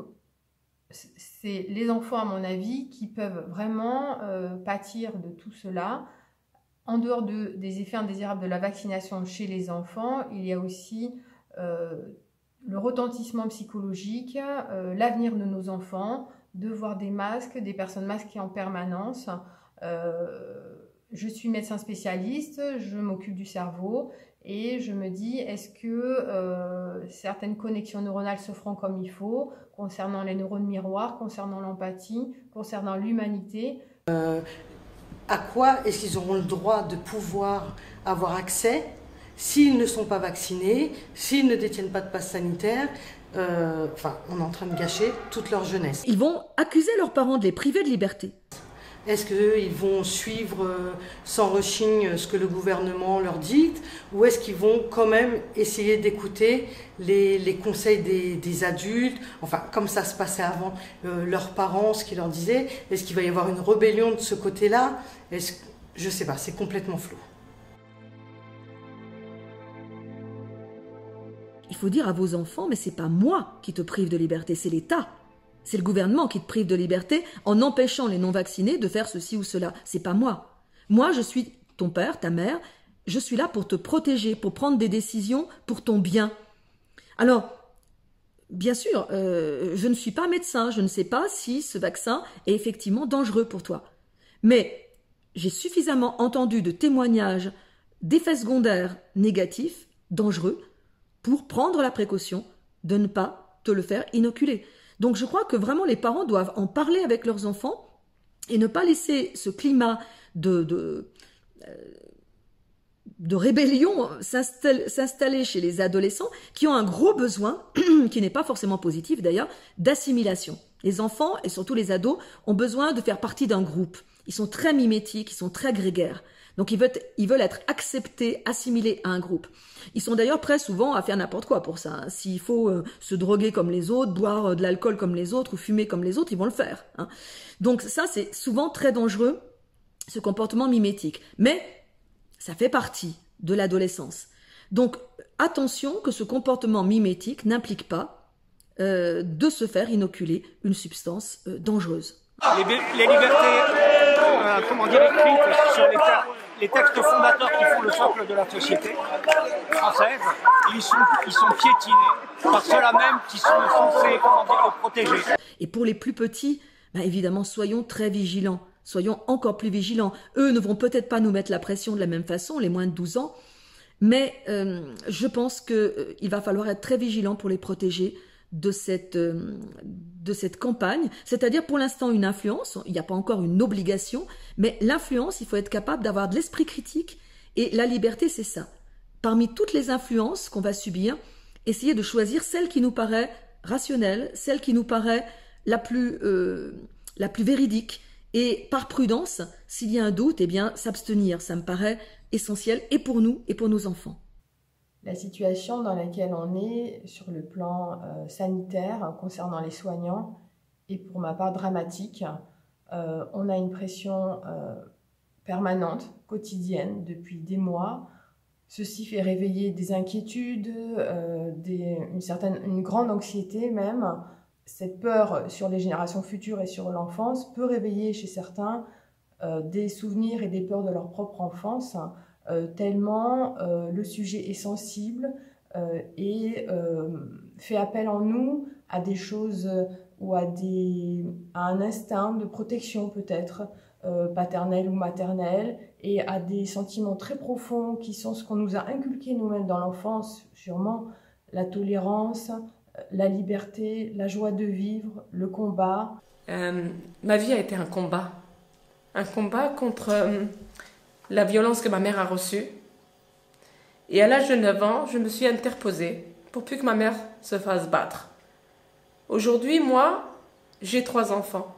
c'est les enfants, à mon avis, qui peuvent vraiment pâtir de tout cela. En dehors des effets indésirables de la vaccination chez les enfants, il y a aussi le retentissement psychologique, l'avenir de nos enfants, de voir des masques, des personnes masquées en permanence. Je suis médecin spécialiste, je m'occupe du cerveau et je me dis, est-ce que certaines connexions neuronales se feront comme il faut concernant les neurones miroirs, concernant l'empathie, concernant l'humanité? À quoi est-ce qu'ils auront le droit de pouvoir avoir accès s'ils ne sont pas vaccinés, s'ils ne détiennent pas de passe sanitaire? On est en train de gâcher toute leur jeunesse. Ils vont accuser leurs parents de les priver de liberté. Est-ce qu'ils vont suivre sans rechigne ce que le gouvernement leur dicte, ou est-ce qu'ils vont quand même essayer d'écouter les conseils des adultes, enfin comme ça se passait avant, leurs parents, ce qu'ils leur disaient? Est-ce qu'il va y avoir une rébellion de ce côté-là? Je ne sais pas, c'est complètement flou. Il faut dire à vos enfants, mais c'est pas moi qui te prive de liberté, c'est l'État. C'est le gouvernement qui te prive de liberté en empêchant les non-vaccinés de faire ceci ou cela. C'est pas moi. Moi, je suis ton père, ta mère. Je suis là pour te protéger, pour prendre des décisions pour ton bien. Alors, bien sûr, je ne suis pas médecin. Je ne sais pas si ce vaccin est effectivement dangereux pour toi. Mais j'ai suffisamment entendu de témoignages d'effets secondaires négatifs, dangereux, pour prendre la précaution de ne pas te le faire inoculer. Donc je crois que vraiment les parents doivent en parler avec leurs enfants et ne pas laisser ce climat de rébellion s'installer chez les adolescents qui ont un gros besoin, qui n'est pas forcément positif d'ailleurs, d'assimilation. Les enfants et surtout les ados ont besoin de faire partie d'un groupe. Ils sont très mimétiques, ils sont très grégaires. Donc ils veulent être acceptés, assimilés à un groupe. Ils sont d'ailleurs prêts souvent à faire n'importe quoi pour ça. Hein. S'il faut se droguer comme les autres, boire de l'alcool comme les autres ou fumer comme les autres, ils vont le faire. Hein. Donc ça, c'est souvent très dangereux, ce comportement mimétique. Mais ça fait partie de l'adolescence. Donc attention que ce comportement mimétique n'implique pas de se faire inoculer une substance dangereuse. Les libertés, écrites sur les textes fondateurs qui font le socle de la société française, ils sont piétinés par ceux-là même qui sont censés le protéger. Et pour les plus petits, évidemment, soyons très vigilants. Soyons encore plus vigilants. Eux ne vont peut-être pas nous mettre la pression de la même façon, les moins de 12 ans, mais je pense qu'il va falloir être très vigilant pour les protéger de cette campagne, c'est-à-dire pour l'instant une influence, il n'y a pas encore une obligation, mais l'influence, il faut être capable d'avoir de l'esprit critique, et la liberté, c'est ça. Parmi toutes les influences qu'on va subir, essayer de choisir celle qui nous paraît rationnelle, celle qui nous paraît la plus véridique, et par prudence, s'il y a un doute, eh bien s'abstenir, ça me paraît essentiel, et pour nous, et pour nos enfants. La situation dans laquelle on est sur le plan sanitaire concernant les soignants est pour ma part dramatique. On a une pression permanente, quotidienne, depuis des mois. Ceci fait réveiller des inquiétudes, une grande anxiété même. Cette peur sur les générations futures et sur l'enfance peut réveiller chez certains des souvenirs et des peurs de leur propre enfance. Tellement le sujet est sensible et fait appel en nous à des choses ou à un instinct de protection peut-être, paternel ou maternel, et à des sentiments très profonds qui sont ce qu'on nous a inculqué nous-mêmes dans l'enfance, sûrement la tolérance, la liberté, la joie de vivre, le combat. Ma vie a été un combat contre la violence que ma mère a reçue. Et à l'âge de 9 ans, je me suis interposée pour plus que ma mère se fasse battre. Aujourd'hui, moi, j'ai 3 enfants.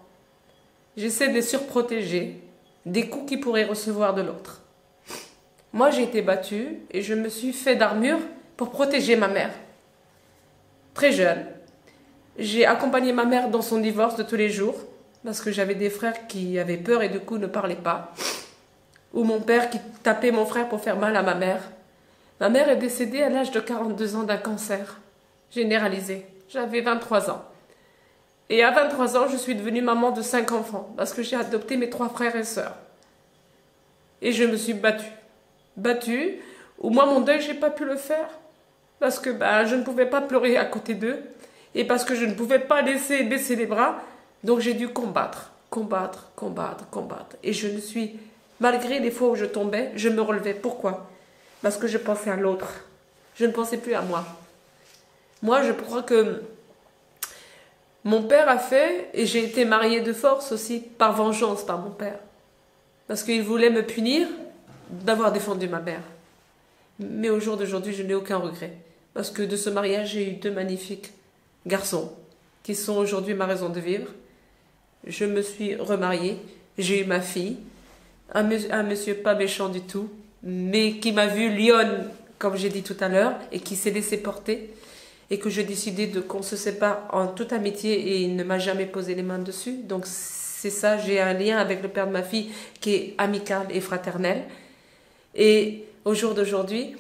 J'essaie de les surprotéger des coups qu'ils pourraient recevoir de l'autre. Moi, j'ai été battue et je me suis fait d'armure pour protéger ma mère. Très jeune, j'ai accompagné ma mère dans son divorce de tous les jours parce que j'avais des frères qui avaient peur et du coup ne parlaient pas. Ou mon père qui tapait mon frère pour faire mal à ma mère. Ma mère est décédée à l'âge de 42 ans d'un cancer généralisé. J'avais 23 ans. Et à 23 ans, je suis devenue maman de 5 enfants parce que j'ai adopté mes 3 frères et sœurs. Et je me suis battue. Battue, où moi, mon deuil, j'ai pas pu le faire parce que je ne pouvais pas pleurer à côté d'eux et parce que je ne pouvais pas laisser baisser les bras. Donc j'ai dû combattre. Et je ne suis... Malgré les fois où je tombais, je me relevais. Pourquoi? Parce que je pensais à l'autre. Je ne pensais plus à moi. Moi, je crois que mon père a fait, et j'ai été mariée de force aussi, par vengeance par mon père. Parce qu'il voulait me punir d'avoir défendu ma mère. Mais au jour d'aujourd'hui, je n'ai aucun regret. Parce que de ce mariage, j'ai eu 2 magnifiques garçons qui sont aujourd'hui ma raison de vivre. Je me suis remariée, j'ai eu ma fille. Un monsieur pas méchant du tout, mais qui m'a vu lionne, comme j'ai dit tout à l'heure, et qui s'est laissé porter, et que j'ai décidé qu'on se sépare en toute amitié, et il ne m'a jamais posé les mains dessus. Donc c'est ça, j'ai un lien avec le père de ma fille qui est amical et fraternel. Et au jour d'aujourd'hui,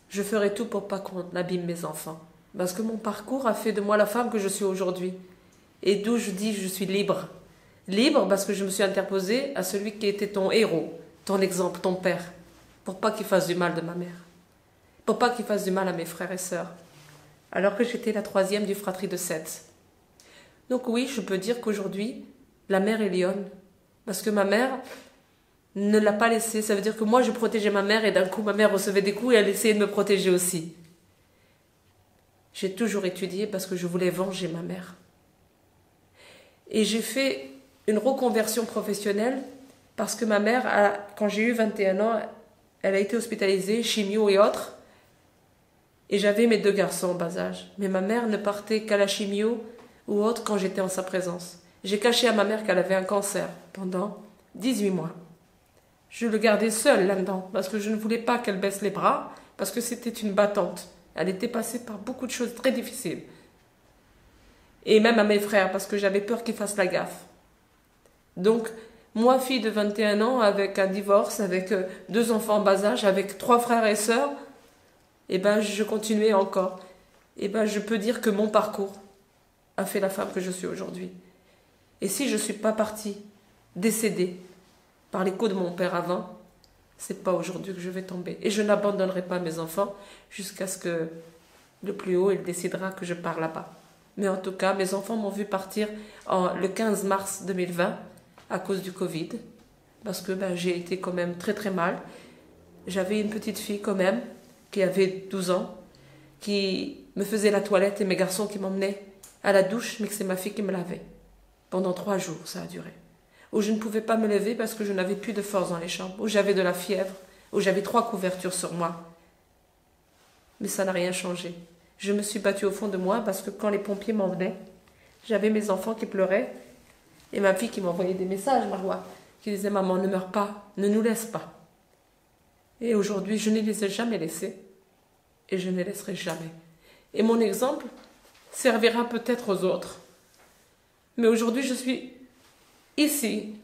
je ferai tout pour pas qu'on abîme mes enfants. Parce que mon parcours a fait de moi la femme que je suis aujourd'hui. Et d'où je dis je suis libre. Libre parce que je me suis interposée à celui qui était ton héros, ton exemple, ton père, pour pas qu'il fasse du mal de ma mère, pour pas qu'il fasse du mal à mes frères et sœurs, alors que j'étais la 3e du fratrie de 7. Donc oui, je peux dire qu'aujourd'hui, la mère est lionne, parce que ma mère ne l'a pas laissée. Ça veut dire que moi, je protégeais ma mère et d'un coup, ma mère recevait des coups et elle essayait de me protéger aussi. J'ai toujours étudié parce que je voulais venger ma mère. Et j'ai fait une reconversion professionnelle parce que ma mère, quand j'ai eu 21 ans, elle a été hospitalisée, chimio et autres. Et j'avais mes 2 garçons en bas âge. Mais ma mère ne partait qu'à la chimio ou autre quand j'étais en sa présence. J'ai caché à ma mère qu'elle avait un cancer pendant 18 mois. Je le gardais seule là-dedans parce que je ne voulais pas qu'elle baisse les bras parce que c'était une battante. Elle était passée par beaucoup de choses très difficiles. Et même à mes frères parce que j'avais peur qu'ils fassent la gaffe. Donc, moi, fille de 21 ans, avec un divorce, avec 2 enfants en bas âge, avec 3 frères et sœurs, eh ben, je continuais encore. Eh ben, je peux dire que mon parcours a fait la femme que je suis aujourd'hui. Et si je ne suis pas partie, décédée, par les coups de mon père avant, c'est pas aujourd'hui que je vais tomber. Et je n'abandonnerai pas mes enfants jusqu'à ce que le plus haut, il décidera que je pars là-bas. Mais en tout cas, mes enfants m'ont vu partir le 15 mars 2020 à cause du Covid, parce que j'ai été quand même très très mal. J'avais une petite fille quand même, qui avait 12 ans, qui me faisait la toilette et mes garçons qui m'emmenaient à la douche, mais que c'est ma fille qui me lavait. Pendant 3 jours, ça a duré. Où je ne pouvais pas me lever parce que je n'avais plus de force dans les chambres, où j'avais de la fièvre, où j'avais 3 couvertures sur moi. Mais ça n'a rien changé. Je me suis battue au fond de moi parce que quand les pompiers m'emmenaient, j'avais mes enfants qui pleuraient et ma fille qui m'envoyait des messages, Marois, qui disait « Maman, ne meurs pas, ne nous laisse pas ». Et aujourd'hui, je ne les ai jamais laissés et je ne les laisserai jamais. Et mon exemple servira peut-être aux autres. Mais aujourd'hui, je suis ici,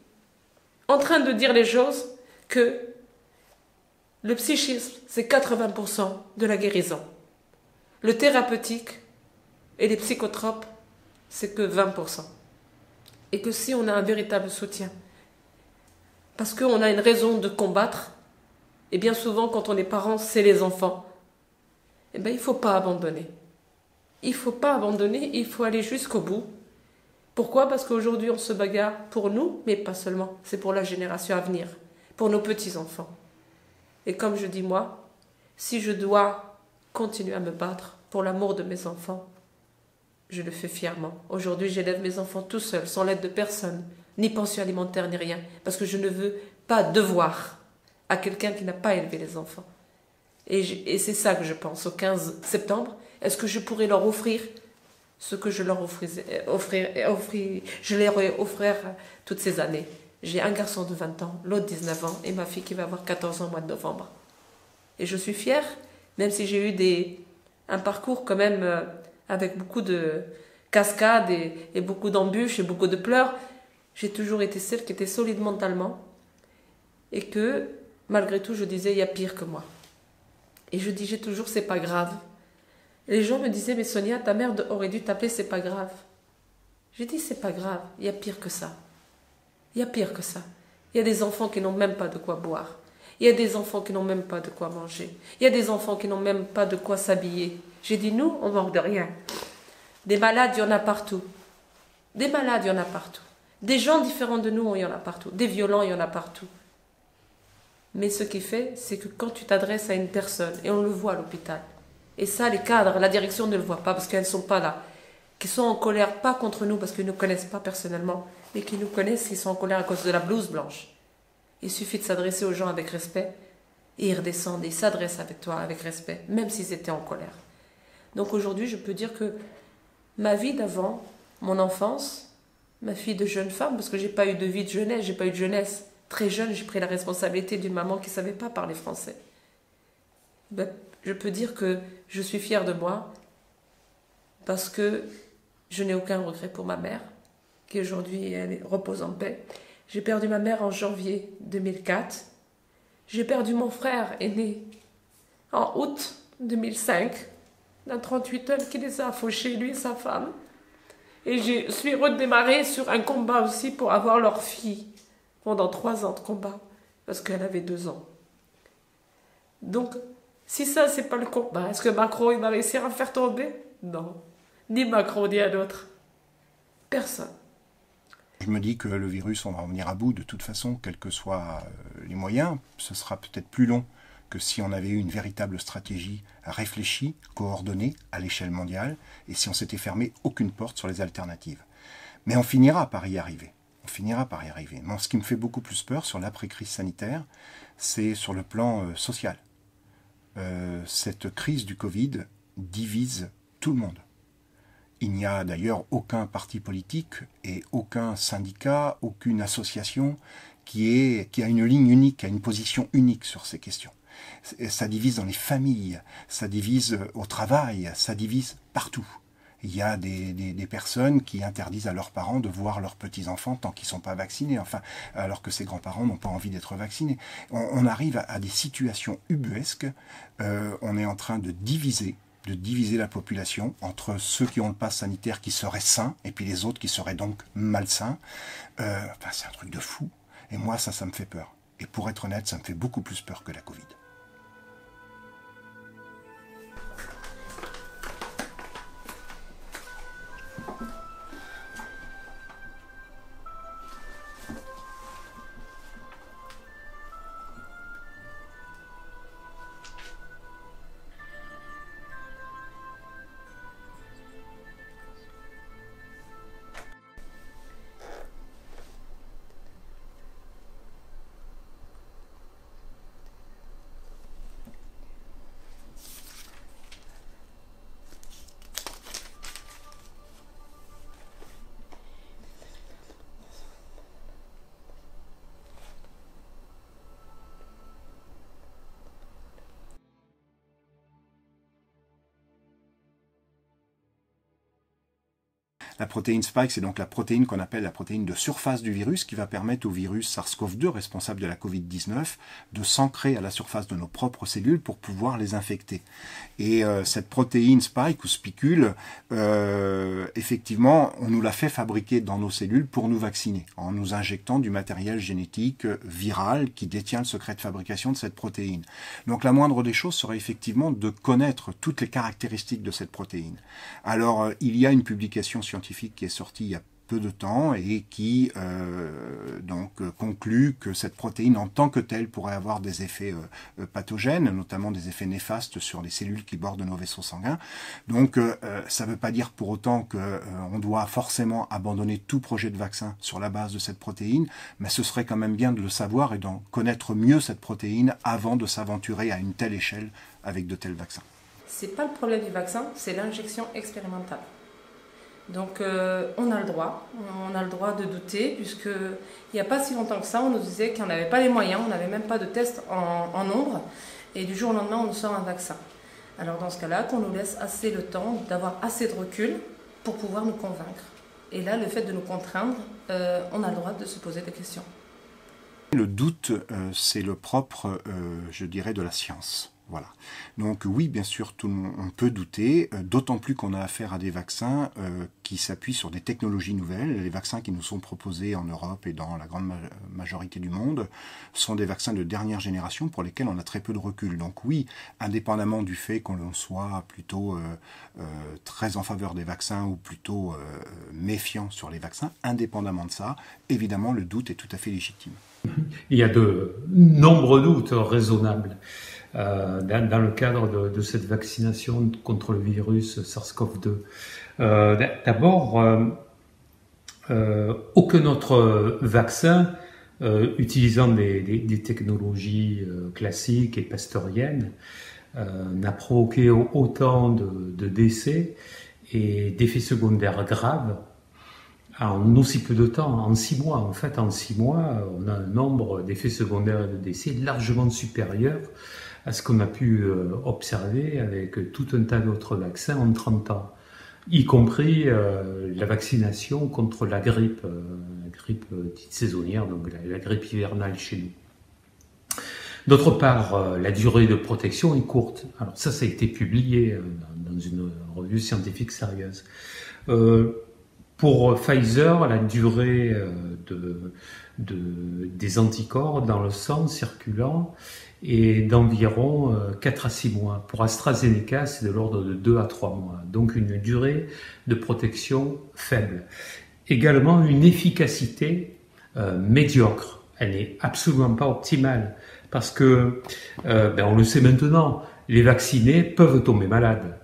en train de dire les choses que le psychisme, c'est 80% de la guérison. Le thérapeutique et les psychotropes, c'est que 20%. Et que si on a un véritable soutien, parce qu'on a une raison de combattre, et bien souvent quand on est parent, c'est les enfants, eh bien il ne faut pas abandonner. Il ne faut pas abandonner, il faut aller jusqu'au bout. Pourquoi? Parce qu'aujourd'hui on se bagarre pour nous, mais pas seulement, c'est pour la génération à venir, pour nos petits-enfants. Et comme je dis moi, si je dois continuer à me battre pour l'amour de mes enfants, je le fais fièrement. Aujourd'hui, j'élève mes enfants tout seul, sans l'aide de personne, ni pension alimentaire, ni rien, parce que je ne veux pas devoir à quelqu'un qui n'a pas élevé les enfants. Et c'est ça que je pense, au 15 septembre, est-ce que je pourrais leur offrir ce que je leur je leur ai offert toutes ces années. J'ai un garçon de 20 ans, l'autre 19 ans, et ma fille qui va avoir 14 ans au mois de novembre. Et je suis fière, même si j'ai eu un parcours quand même avec beaucoup de cascades et beaucoup d'embûches et beaucoup de pleurs, j'ai toujours été celle qui était solide mentalement et que, malgré tout, je disais, il y a pire que moi. Et je disais toujours, c'est pas grave. Et les gens me disaient, mais Sonia, ta mère aurait dû t'appeler, c'est pas grave. J'ai dit, c'est pas grave, il y a pire que ça. Il y a pire que ça. Il y a des enfants qui n'ont même pas de quoi boire. Il y a des enfants qui n'ont même pas de quoi manger. Il y a des enfants qui n'ont même pas de quoi s'habiller. J'ai dit, nous, on manque de rien. Des malades, il y en a partout. Des malades, il y en a partout. Des gens différents de nous, il y en a partout. Des violents, il y en a partout. Mais ce qui fait, c'est que quand tu t'adresses à une personne, et on le voit à l'hôpital, et ça, les cadres, la direction ne le voit pas parce qu'elles ne sont pas là, qui sont en colère, pas contre nous parce qu'ils ne nous connaissent pas personnellement, mais qui nous connaissent, qui sont en colère à cause de la blouse blanche. Il suffit de s'adresser aux gens avec respect, et ils redescendent, et ils s'adressent avec toi avec respect, même s'ils étaient en colère. Donc aujourd'hui, je peux dire que ma vie d'avant, mon enfance, ma fille de jeune femme, parce que j'ai pas eu de vie de jeunesse, j'ai pas eu de jeunesse. Très jeune, j'ai pris la responsabilité d'une maman qui ne savait pas parler français. Ben, je peux dire que je suis fière de moi parce que je n'ai aucun regret pour ma mère, qui aujourd'hui repose en paix. J'ai perdu ma mère en janvier 2004. J'ai perdu mon frère aîné en août 2005, d'un 38 tonnes qui les a fauchés, lui et sa femme. Et je suis redémarrée sur un combat aussi pour avoir leur fille pendant 3 ans de combat, parce qu'elle avait 2 ans. Donc, si ça, c'est pas le combat, est-ce que Macron, il va réussir à faire tomber? Non. Ni Macron, ni un autre. Personne. Je me dis que le virus, on va en venir à bout de toute façon, quels que soient les moyens. Ce sera peut-être plus long que si on avait eu une véritable stratégie réfléchie, coordonnée à l'échelle mondiale, et si on s'était fermé aucune porte sur les alternatives. Mais on finira par y arriver. On finira par y arriver. Mais ce qui me fait beaucoup plus peur sur l'après-crise sanitaire, c'est sur le plan social. Cette crise du Covid divise tout le monde. Il n'y a d'ailleurs aucun parti politique et aucun syndicat, aucune association qui a une ligne unique, qui a une position unique sur ces questions. Ça divise dans les familles, ça divise au travail, ça divise partout. Il y a des personnes qui interdisent à leurs parents de voir leurs petits-enfants tant qu'ils ne sont pas vaccinés, enfin, alors que ces grands-parents n'ont pas envie d'être vaccinés. On arrive à des situations ubuesques, on est en train de diviser la population entre ceux qui ont le pass sanitaire qui seraient sains et puis les autres qui seraient donc malsains. C'est un truc de fou. Et moi, ça me fait peur. Et pour être honnête, ça me fait beaucoup plus peur que la Covid. La protéine Spike, c'est donc la protéine qu'on appelle la protéine de surface du virus qui va permettre au virus SARS-CoV-2, responsable de la Covid-19, de s'ancrer à la surface de nos propres cellules pour pouvoir les infecter. Et cette protéine Spike ou spicule, effectivement, on nous l'a fait fabriquer dans nos cellules pour nous vacciner, en nous injectant du matériel génétique viral qui détient le secret de fabrication de cette protéine. Donc la moindre des choses serait effectivement de connaître toutes les caractéristiques de cette protéine. Alors, il y a une publication scientifique qui est sortie il y a peu de temps et qui conclut que cette protéine en tant que telle pourrait avoir des effets pathogènes, notamment des effets néfastes sur les cellules qui bordent nos vaisseaux sanguins. Donc ça ne veut pas dire pour autant qu'on doit forcément abandonner tout projet de vaccin sur la base de cette protéine, mais ce serait quand même bien de le savoir et d'en connaître mieux cette protéine avant de s'aventurer à une telle échelle avec de tels vaccins. C'est pas le problème du vaccin, c'est l'injection expérimentale. Donc on a le droit de douter, puisqu'il n'y a pas si longtemps que ça, on nous disait qu'on n'avait pas les moyens, on n'avait même pas de tests en nombre, et du jour au lendemain, on nous sort un vaccin. Alors dans ce cas-là, qu'on nous laisse assez le temps d'avoir assez de recul pour pouvoir nous convaincre. Et là, le fait de nous contraindre, on a le droit de se poser des questions. Le doute, c'est le propre, je dirais, de la science. Voilà. Donc oui, bien sûr, on peut douter, d'autant plus qu'on a affaire à des vaccins qui s'appuient sur des technologies nouvelles. Les vaccins qui nous sont proposés en Europe et dans la grande majorité du monde sont des vaccins de dernière génération pour lesquels on a très peu de recul. Donc oui, indépendamment du fait qu'on soit plutôt très en faveur des vaccins ou plutôt méfiant sur les vaccins, indépendamment de ça, évidemment, le doute est tout à fait légitime. Il y a de nombreux doutes raisonnables. Dans le cadre de cette vaccination contre le virus SARS-CoV-2. D'abord, aucun autre vaccin utilisant des technologies classiques et pasteuriennes n'a provoqué autant de décès et d'effets secondaires graves en aussi peu de temps, en 6 mois. En fait, en 6 mois, on a un nombre d'effets secondaires et de décès largement supérieur à ce qu'on a pu observer avec tout un tas d'autres vaccins en 30 ans, y compris la vaccination contre la grippe dite saisonnière, donc la grippe hivernale chez nous. D'autre part, la durée de protection est courte. Alors ça a été publié dans une revue scientifique sérieuse. Pour Pfizer, la durée des anticorps dans le sang circulant est d'environ 4 à 6 mois. Pour AstraZeneca, c'est de l'ordre de 2 à 3 mois. Donc une durée de protection faible. Également une efficacité médiocre. Elle n'est absolument pas optimale. Parce que, on le sait maintenant, les vaccinés peuvent tomber malades.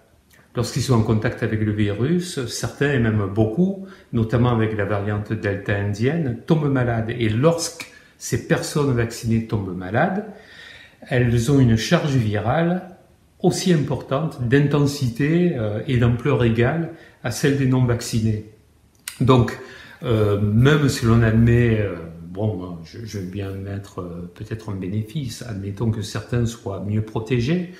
Lorsqu'ils sont en contact avec le virus, certains, et même beaucoup, notamment avec la variante Delta indienne, tombent malades. Et lorsque ces personnes vaccinées tombent malades, elles ont une charge virale aussi importante, d'intensité et d'ampleur égale à celle des non-vaccinés. Donc, même si l'on admet, je vais bien mettre peut-être un bénéfice, admettons que certains soient mieux protégés,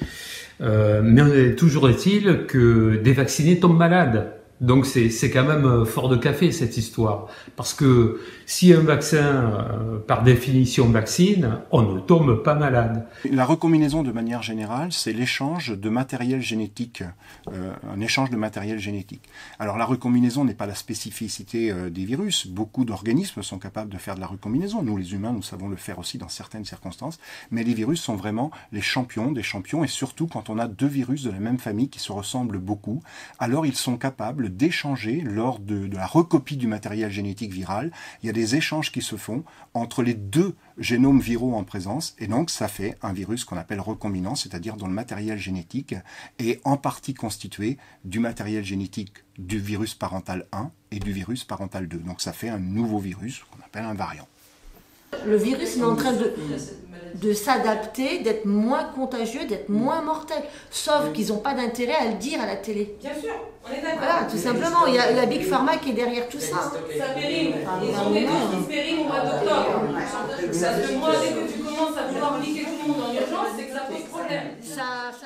mais toujours est-il que des vaccinés tombent malades. Donc c'est quand même fort de café cette histoire. Parce que si un vaccin, par définition, vaccine, on ne tombe pas malade. La recombinaison, de manière générale, c'est l'échange de matériel génétique, un échange de matériel génétique. Alors la recombinaison n'est pas la spécificité des virus. Beaucoup d'organismes sont capables de faire de la recombinaison. Nous, les humains, nous savons le faire aussi dans certaines circonstances. Mais les virus sont vraiment les champions des champions. Et surtout, quand on a 2 virus de la même famille qui se ressemblent beaucoup, alors ils sont capables d'échanger lors de la recopie du matériel génétique viral. Il y a des échanges qui se font entre les 2 génomes viraux en présence, et donc ça fait un virus qu'on appelle recombinant, c'est-à-dire dont le matériel génétique est en partie constitué du matériel génétique du virus parental 1 et du virus parental 2. Donc ça fait un nouveau virus qu'on appelle un variant. Le virus est en train de s'adapter, d'être moins contagieux, d'être moins mortel. Sauf qu'ils n'ont pas d'intérêt à le dire à la télé. Bien sûr, on est d'accord. Voilà, tout simplement. Il y a la Big Pharma qui est derrière tout ça. Ça périme. Ils ont des doses qui périment au mois d'octobre. Parce que moi, dès que tu commences à vouloir liquer tout le monde en urgence, c'est que ça pose problème.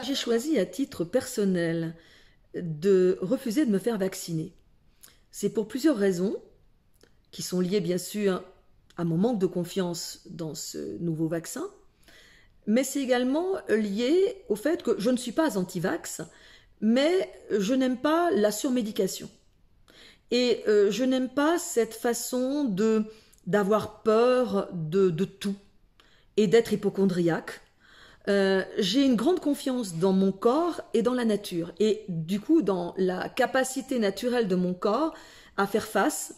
J'ai choisi à titre personnel de refuser de me faire vacciner. C'est pour plusieurs raisons, qui sont liées bien sûr à mon manque de confiance dans ce nouveau vaccin, mais c'est également lié au fait que je ne suis pas anti-vax, mais je n'aime pas la surmédication. Et je n'aime pas cette façon d'avoir peur de tout et d'être hypocondriaque. J'ai une grande confiance dans mon corps et dans la nature, et du coup dans la capacité naturelle de mon corps à faire face,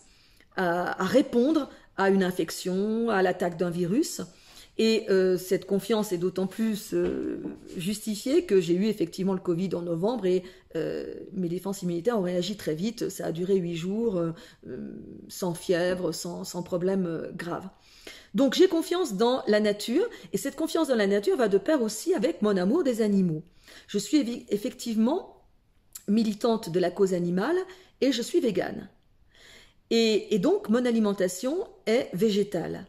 à répondre à une infection, à l'attaque d'un virus. Et cette confiance est d'autant plus justifiée que j'ai eu effectivement le Covid en novembre et mes défenses immunitaires ont réagi très vite. Ça a duré 8 jours, sans fièvre, sans problème grave. Donc j'ai confiance dans la nature, et cette confiance dans la nature va de pair aussi avec mon amour des animaux. Je suis effectivement militante de la cause animale et je suis végane. Et donc, mon alimentation est végétale.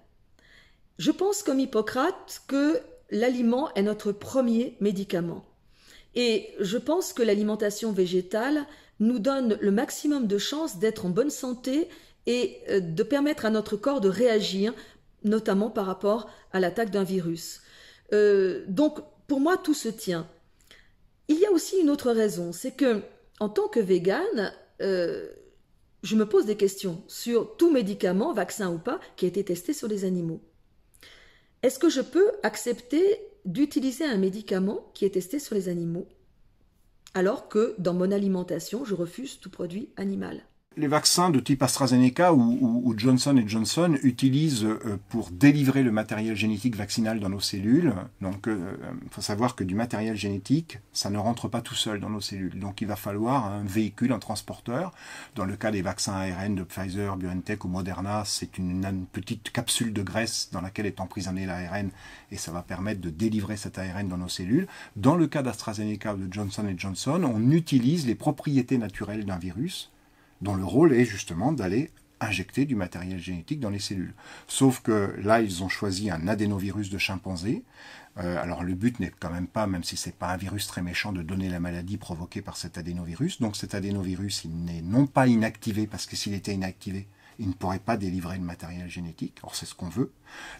Je pense comme Hippocrate que l'aliment est notre premier médicament. Et je pense que l'alimentation végétale nous donne le maximum de chances d'être en bonne santé et de permettre à notre corps de réagir, notamment par rapport à l'attaque d'un virus. Donc, pour moi, tout se tient. Il y a aussi une autre raison, c'est que, en tant que végane, je me pose des questions sur tout médicament, vaccin ou pas, qui a été testé sur les animaux. Est-ce que je peux accepter d'utiliser un médicament qui est testé sur les animaux, alors que dans mon alimentation, je refuse tout produit animal ? Les vaccins de type AstraZeneca ou Johnson & Johnson utilisent pour délivrer le matériel génétique vaccinal dans nos cellules. Donc, faut savoir que du matériel génétique, ça ne rentre pas tout seul dans nos cellules. Donc, il va falloir un véhicule, un transporteur. Dans le cas des vaccins ARN de Pfizer, BioNTech ou Moderna, c'est une petite capsule de graisse dans laquelle est emprisonné l'ARN et ça va permettre de délivrer cet ARN dans nos cellules. Dans le cas d'AstraZeneca ou de Johnson & Johnson, on utilise les propriétés naturelles d'un virus, dont le rôle est justement d'aller injecter du matériel génétique dans les cellules. Sauf que là, ils ont choisi un adénovirus de chimpanzé. Alors le but n'est quand même pas, même si c'est pas un virus très méchant, de donner la maladie provoquée par cet adénovirus. Donc cet adénovirus, il n'est non pas inactivé, parce que s'il était inactivé, il ne pourrait pas délivrer le matériel génétique. Or, c'est ce qu'on veut.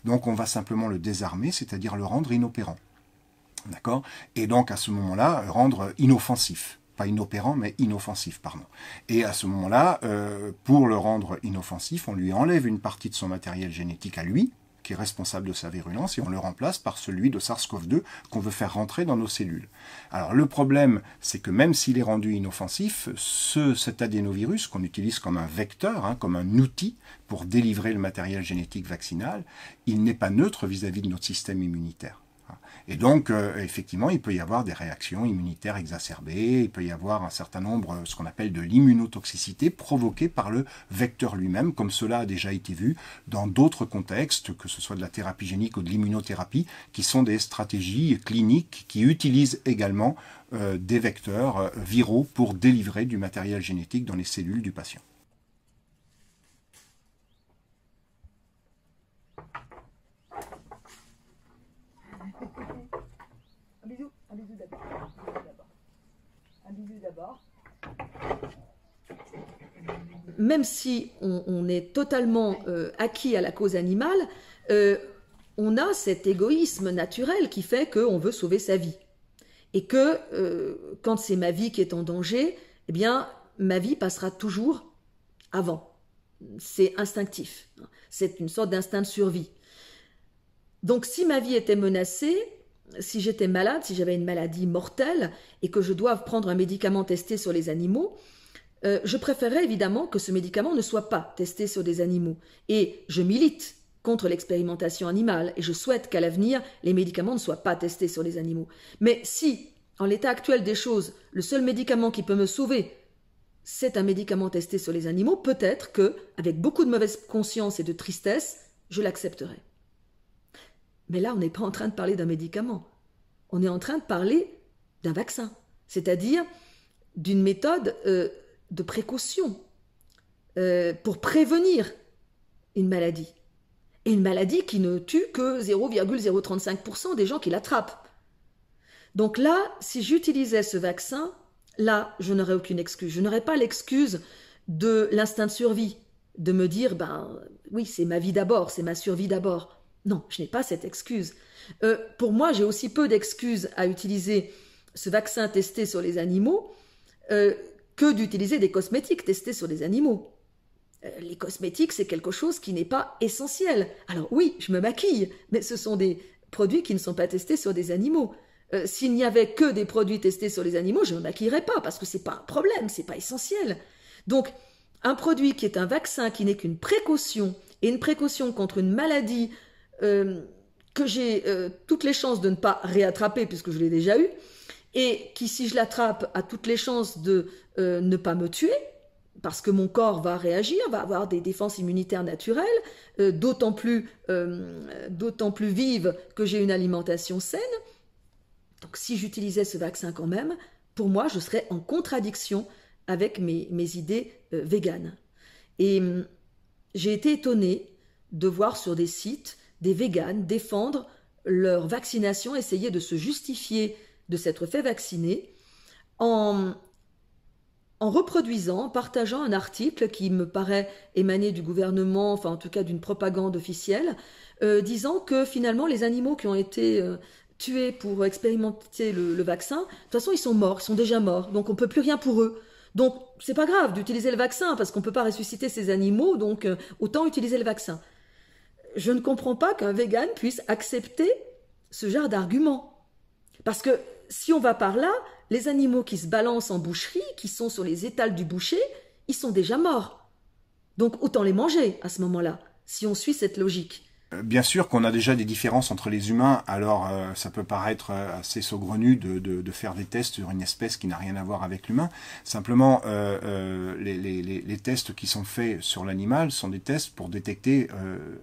Donc on va simplement le désarmer, c'est-à-dire le rendre inopérant. D'accord ? Et donc à ce moment-là, rendre inoffensif. pas inopérant, mais inoffensif, pardon. Et à ce moment-là, pour le rendre inoffensif, on lui enlève une partie de son matériel génétique à lui, qui est responsable de sa virulence, et on le remplace par celui de SARS-CoV-2 qu'on veut faire rentrer dans nos cellules. Alors le problème, c'est que même s'il est rendu inoffensif, cet adénovirus qu'on utilise comme un vecteur, hein, comme un outil pour délivrer le matériel génétique vaccinal, il n'est pas neutre vis-à-vis de notre système immunitaire. Et donc, effectivement, il peut y avoir des réactions immunitaires exacerbées, il peut y avoir un certain nombre, ce qu'on appelle de l'immunotoxicité, provoquée par le vecteur lui-même, comme cela a déjà été vu dans d'autres contextes, que ce soit de la thérapie génique ou de l'immunothérapie, qui sont des stratégies cliniques qui utilisent également des vecteurs viraux pour délivrer du matériel génétique dans les cellules du patient. Un bisou d'abord. Même si on est totalement acquis à la cause animale, on a cet égoïsme naturel qui fait qu'on veut sauver sa vie. Et que quand c'est ma vie qui est en danger, eh bien, ma vie passera toujours avant. C'est instinctif. C'est une sorte d'instinct de survie. Donc si ma vie était menacée, si j'étais malade, si j'avais une maladie mortelle et que je doive prendre un médicament testé sur les animaux, je préférerais évidemment que ce médicament ne soit pas testé sur des animaux. Et je milite contre l'expérimentation animale et je souhaite qu'à l'avenir, les médicaments ne soient pas testés sur les animaux. Mais si, en l'état actuel des choses, le seul médicament qui peut me sauver, c'est un médicament testé sur les animaux, peut-être que, avec beaucoup de mauvaise conscience et de tristesse, je l'accepterai. Mais là, on n'est pas en train de parler d'un médicament. On est en train de parler d'un vaccin, c'est-à-dire d'une méthode de précaution pour prévenir une maladie. Et une maladie qui ne tue que 0,035% des gens qui l'attrapent. Donc là, si j'utilisais ce vaccin, là, je n'aurais aucune excuse. Je n'aurais pas l'excuse de l'instinct de survie, de me dire, ben oui, c'est ma vie d'abord, c'est ma survie d'abord. Non, je n'ai pas cette excuse. Pour moi, j'ai aussi peu d'excuses à utiliser ce vaccin testé sur les animaux que d'utiliser des cosmétiques testés sur les animaux. Les cosmétiques, c'est quelque chose qui n'est pas essentiel. Alors oui, je me maquille, mais ce sont des produits qui ne sont pas testés sur des animaux. S'il n'y avait que des produits testés sur les animaux, je ne me maquillerais pas, parce que ce n'est pas un problème, ce n'est pas essentiel. Donc, un produit qui est un vaccin, qui n'est qu'une précaution, et une précaution contre une maladie que j'ai toutes les chances de ne pas réattraper, puisque je l'ai déjà eu, et qui, si je l'attrape, a toutes les chances de ne pas me tuer, parce que mon corps va réagir, va avoir des défenses immunitaires naturelles, d'autant plus vives que j'ai une alimentation saine. Donc si j'utilisais ce vaccin quand même, pour moi, je serais en contradiction avec mes idées véganes. Et j'ai été étonnée de voir sur des sites des véganes défendre leur vaccination, essayer de se justifier de s'être fait vacciner en reproduisant, en partageant un article qui me paraît émaner du gouvernement, enfin en tout cas d'une propagande officielle, disant que finalement les animaux qui ont été tués pour expérimenter le vaccin, de toute façon ils sont morts, ils sont déjà morts, donc on ne peut plus rien pour eux. Donc c'est pas grave d'utiliser le vaccin parce qu'on ne peut pas ressusciter ces animaux, donc autant utiliser le vaccin. Je ne comprends pas qu'un vegan puisse accepter ce genre d'argument. Parce que si on va par là, les animaux qui se balancent en boucherie, qui sont sur les étals du boucher, ils sont déjà morts. Donc autant les manger à ce moment-là, si on suit cette logique. Bien sûr qu'on a déjà des différences entre les humains, alors ça peut paraître assez saugrenu de faire des tests sur une espèce qui n'a rien à voir avec l'humain. Simplement, les tests qui sont faits sur l'animal sont des tests pour détecter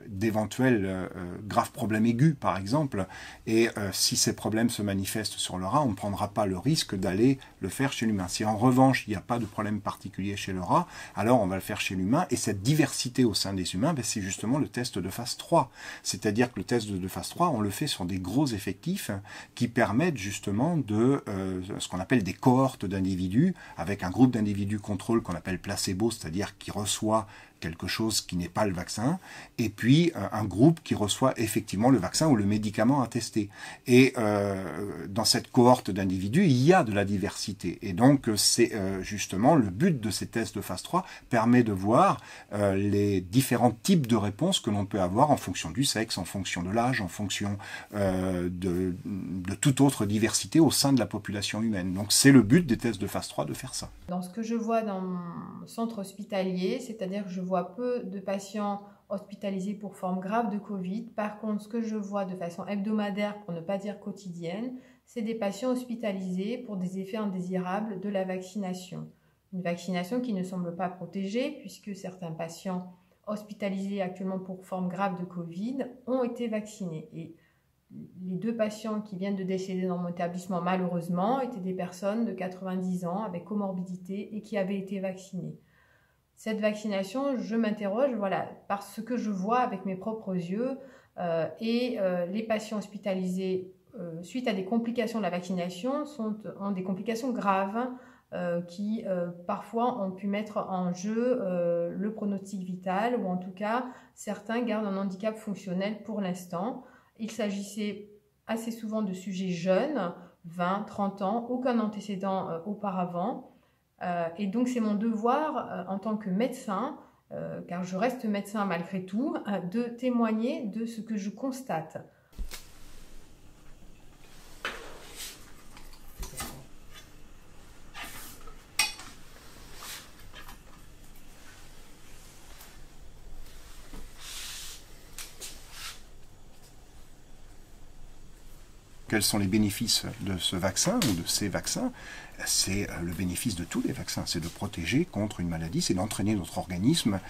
d'éventuels graves problèmes aigus, par exemple. Et si ces problèmes se manifestent sur le rat, on ne prendra pas le risque d'aller le faire chez l'humain. Si en revanche, il n'y a pas de problème particulier chez le rat, alors on va le faire chez l'humain. Et cette diversité au sein des humains, ben, c'est justement le test de phase 3. C'est-à-dire que le test de phase 3, on le fait sur des gros effectifs qui permettent justement de ce qu'on appelle des cohortes d'individus, avec un groupe d'individus contrôle qu'on appelle placebo, c'est-à-dire qui reçoit quelque chose qui n'est pas le vaccin, et puis un groupe qui reçoit effectivement le vaccin ou le médicament à tester. Et dans cette cohorte d'individus, il y a de la diversité. Et donc, c'est justement le but de ces tests de phase 3 permet de voir les différents types de réponses que l'on peut avoir en fonction du sexe, en fonction de l'âge, en fonction de toute autre diversité au sein de la population humaine. Donc, c'est le but des tests de phase 3 de faire ça. Dans ce que je vois dans mon centre hospitalier, c'est-à-dire que je vois peu de patients hospitalisés pour forme grave de Covid. Par contre, ce que je vois de façon hebdomadaire, pour ne pas dire quotidienne, c'est des patients hospitalisés pour des effets indésirables de la vaccination. Une vaccination qui ne semble pas protégée puisque certains patients hospitalisés actuellement pour forme grave de Covid ont été vaccinés. Et les 2 patients qui viennent de décéder dans mon établissement, malheureusement, étaient des personnes de 90 ans avec comorbidité et qui avaient été vaccinées. Cette vaccination, je m'interroge, voilà, par ce que je vois avec mes propres yeux, les patients hospitalisés suite à des complications de la vaccination ont des complications graves qui parfois ont pu mettre en jeu le pronostic vital, ou en tout cas certains gardent un handicap fonctionnel pour l'instant. Il s'agissait assez souvent de sujets jeunes, 20, 30 ans, aucun antécédent auparavant. Et donc c'est mon devoir en tant que médecin, car je reste médecin malgré tout, de témoigner de ce que je constate. Quels sont les bénéfices de ce vaccin ou de ces vaccins? C'est le bénéfice de tous les vaccins, c'est de protéger contre une maladie, c'est d'entraîner notre organisme,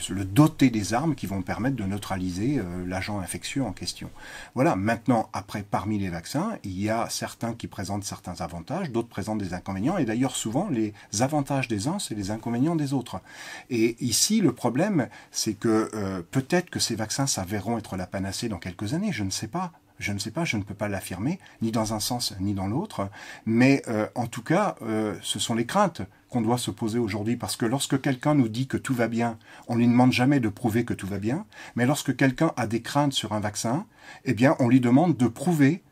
le doter des armes qui vont permettre de neutraliser l'agent infectieux en question. Voilà, maintenant, après, parmi les vaccins, il y a certains qui présentent certains avantages, d'autres présentent des inconvénients, et d'ailleurs souvent les avantages des uns, c'est les inconvénients des autres. Et ici, le problème, c'est que peut-être que ces vaccins s'avéreront être la panacée dans quelques années, je ne sais pas. Je ne sais pas, je ne peux pas l'affirmer, ni dans un sens ni dans l'autre, mais en tout cas, ce sont les craintes qu'on doit se poser aujourd'hui, parce que lorsque quelqu'un nous dit que tout va bien, on ne lui demande jamais de prouver que tout va bien, mais lorsque quelqu'un a des craintes sur un vaccin, eh bien, on lui demande de prouver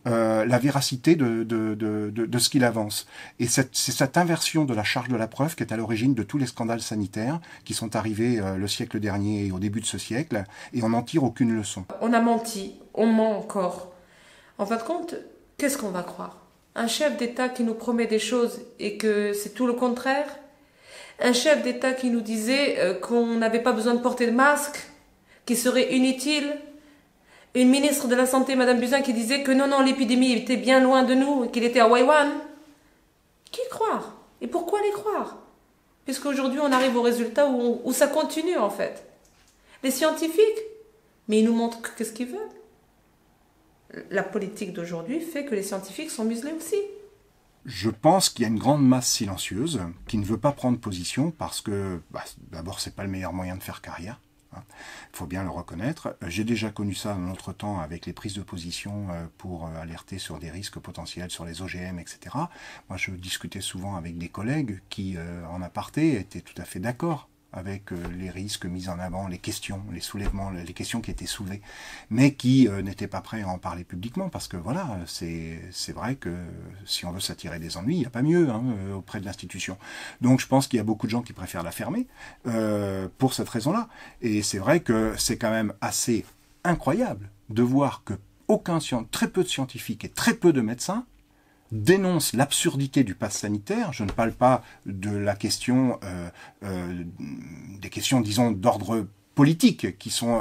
la véracité de ce qu'il avance. Et c'est cette inversion de la charge de la preuve qui est à l'origine de tous les scandales sanitaires qui sont arrivés le siècle dernier et au début de ce siècle, et on n'en tire aucune leçon. On a menti, on ment encore. En fin de compte, qu'est-ce qu'on va croire? Un chef d'État qui nous promet des choses et que c'est tout le contraire? Un chef d'État qui nous disait qu'on n'avait pas besoin de porter de masque, qui serait inutile? Une ministre de la Santé, Madame Buzyn, qui disait que non, l'épidémie était bien loin de nous et qu'il était à Taïwan. Qui croire? Et pourquoi les croire? Puisqu'aujourd'hui, on arrive au résultat où ça continue, en fait. Les scientifiques, mais ils nous montrent qu'est-ce qu'ils veulent. La politique d'aujourd'hui fait que les scientifiques sont muselés aussi. Je pense qu'il y a une grande masse silencieuse qui ne veut pas prendre position parce que, d'abord, c'est pas le meilleur moyen de faire carrière. Il faut bien le reconnaître. J'ai déjà connu ça dans notre temps avec les prises de position pour alerter sur des risques potentiels sur les OGM, etc. Moi, je discutais souvent avec des collègues qui, en aparté, étaient tout à fait d'accord avec les risques mis en avant, les questions, les soulèvements, les questions qui étaient soulevées, mais qui n'étaient pas prêts à en parler publiquement, parce que voilà, c'est vrai que si on veut s'attirer des ennuis, il n'y a pas mieux auprès de l'institution. Donc je pense qu'il y a beaucoup de gens qui préfèrent la fermer pour cette raison-là. Et c'est vrai que c'est quand même assez incroyable de voir que très peu de scientifiques et très peu de médecins dénonce l'absurdité du pass sanitaire. Je ne parle pas de la question, des questions, disons, d'ordre politique, qui sont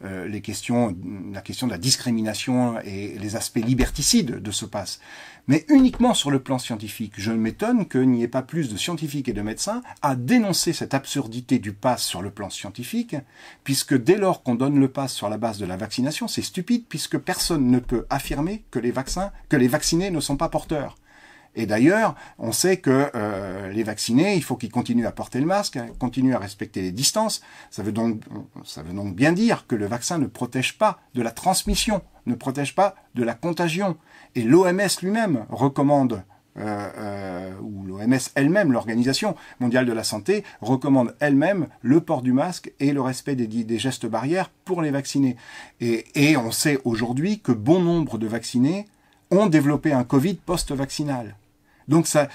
la question de la discrimination et les aspects liberticides de ce pass. Mais uniquement sur le plan scientifique. Je m'étonne qu'il n'y ait pas plus de scientifiques et de médecins à dénoncer cette absurdité du pass sur le plan scientifique, puisque dès lors qu'on donne le pass sur la base de la vaccination, c'est stupide, puisque personne ne peut affirmer que les vaccinés ne sont pas porteurs. Et d'ailleurs, on sait que les vaccinés, il faut qu'ils continuent à porter le masque, continuent à respecter les distances. Ça veut donc bien dire que le vaccin ne protège pas de la transmission, ne protège pas de la contagion. Et l'OMS lui-même recommande ou l'OMS elle-même, l'Organisation mondiale de la santé, recommande elle-même le port du masque et le respect des gestes barrières pour les vaccinés. Et on sait aujourd'hui que bon nombre de vaccinés ont développé un Covid post-vaccinal. Donc ça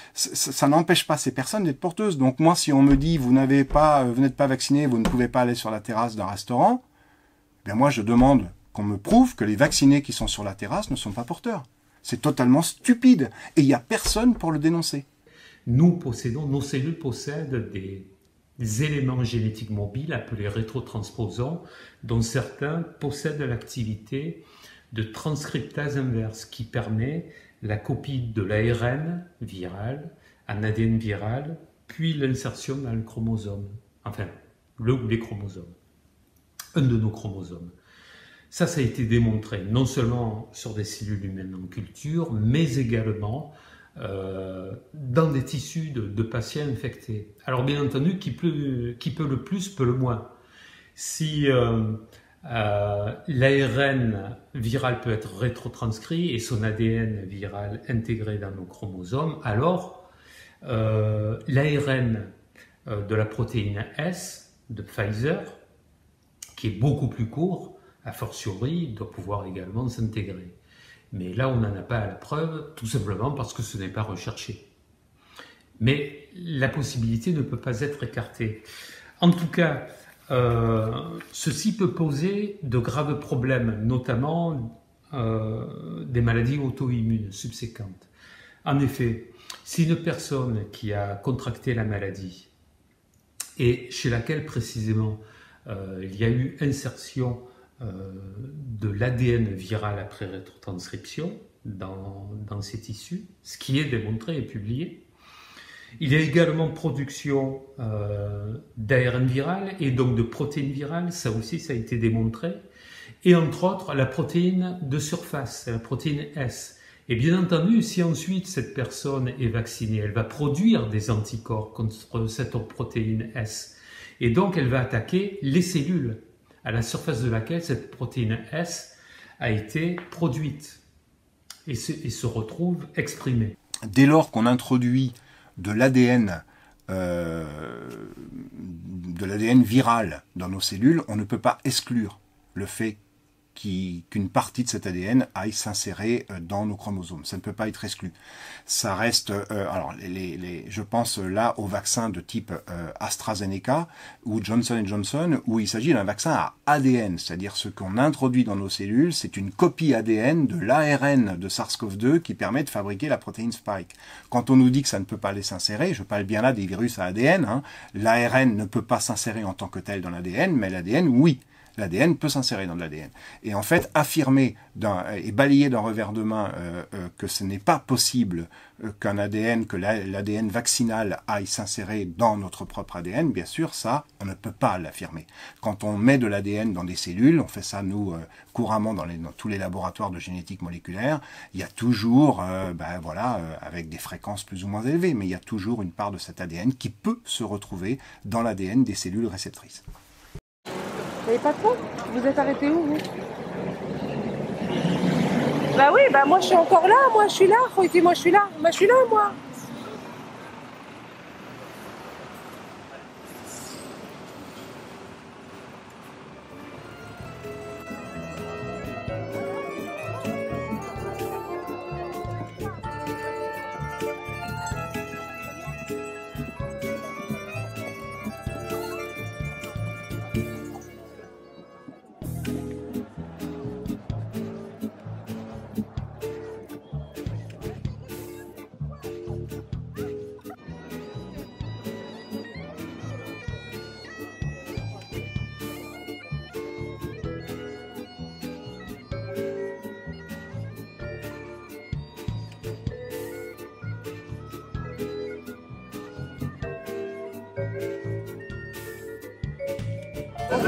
n'empêche pas ces personnes d'être porteuses. Donc moi, si on me dit vous n'êtes pas vacciné, vous ne pouvez pas aller sur la terrasse d'un restaurant, ben moi je demande qu'on me prouve que les vaccinés qui sont sur la terrasse ne sont pas porteurs. C'est totalement stupide et il n'y a personne pour le dénoncer. Nos cellules possèdent des éléments génétiques mobiles appelés rétrotransposons, dont certains possèdent l'activité de transcriptase inverse qui permet la copie de l'ARN viral en ADN viral, puis l'insertion dans le chromosome, enfin le ou les chromosomes, un de nos chromosomes. Ça a été démontré non seulement sur des cellules humaines en culture, mais également dans des tissus de patients infectés. Alors bien entendu, qui peut le plus, peut le moins. Si l'ARN viral peut être rétrotranscrit et son ADN viral intégré dans nos chromosomes, alors l'ARN de la protéine S de Pfizer, qui est beaucoup plus court, a fortiori, doit pouvoir également s'intégrer. Mais là, on n'en a pas la preuve, tout simplement parce que ce n'est pas recherché. Mais la possibilité ne peut pas être écartée. En tout cas, ceci peut poser de graves problèmes, notamment des maladies auto-immunes subséquentes. En effet, si une personne qui a contracté la maladie et chez laquelle précisément il y a eu insertion de l'ADN viral après rétrotranscription dans ces tissus, ce qui est démontré et publié. Il y a également production d'ARN viral et donc de protéines virales, ça aussi ça a été démontré, et entre autres la protéine de surface, la protéine S. Et bien entendu, si ensuite cette personne est vaccinée, elle va produire des anticorps contre cette protéine S, et donc elle va attaquer les cellules à la surface de laquelle cette protéine S a été produite et se retrouve exprimée. Dès lors qu'on introduit de l'ADN viral dans nos cellules, on ne peut pas exclure le fait qu'une partie de cet ADN aille s'insérer dans nos chromosomes. Ça ne peut pas être exclu. Ça reste, alors je pense là au vaccin de type AstraZeneca ou Johnson & Johnson, où il s'agit d'un vaccin à ADN, c'est-à-dire ce qu'on introduit dans nos cellules, c'est une copie ADN de l'ARN de SARS-CoV-2 qui permet de fabriquer la protéine Spike. Quand on nous dit que ça ne peut pas aller s'insérer, je parle bien là des virus à ADN, hein, l'ARN ne peut pas s'insérer en tant que tel dans l'ADN, mais l'ADN, oui. L'ADN peut s'insérer dans de l'ADN. Et en fait, affirmer et balayer d'un revers de main que ce n'est pas possible que l'ADN vaccinal aille s'insérer dans notre propre ADN, bien sûr, ça, on ne peut pas l'affirmer. Quand on met de l'ADN dans des cellules, on fait ça, nous, couramment dans tous les laboratoires de génétique moléculaire, il y a toujours, avec des fréquences plus ou moins élevées, mais il y a toujours une part de cet ADN qui peut se retrouver dans l'ADN des cellules réceptrices. Et patron, vous êtes arrêté où, vous? Bah oui, bah moi je suis encore là, moi je suis là, moi je suis là, moi.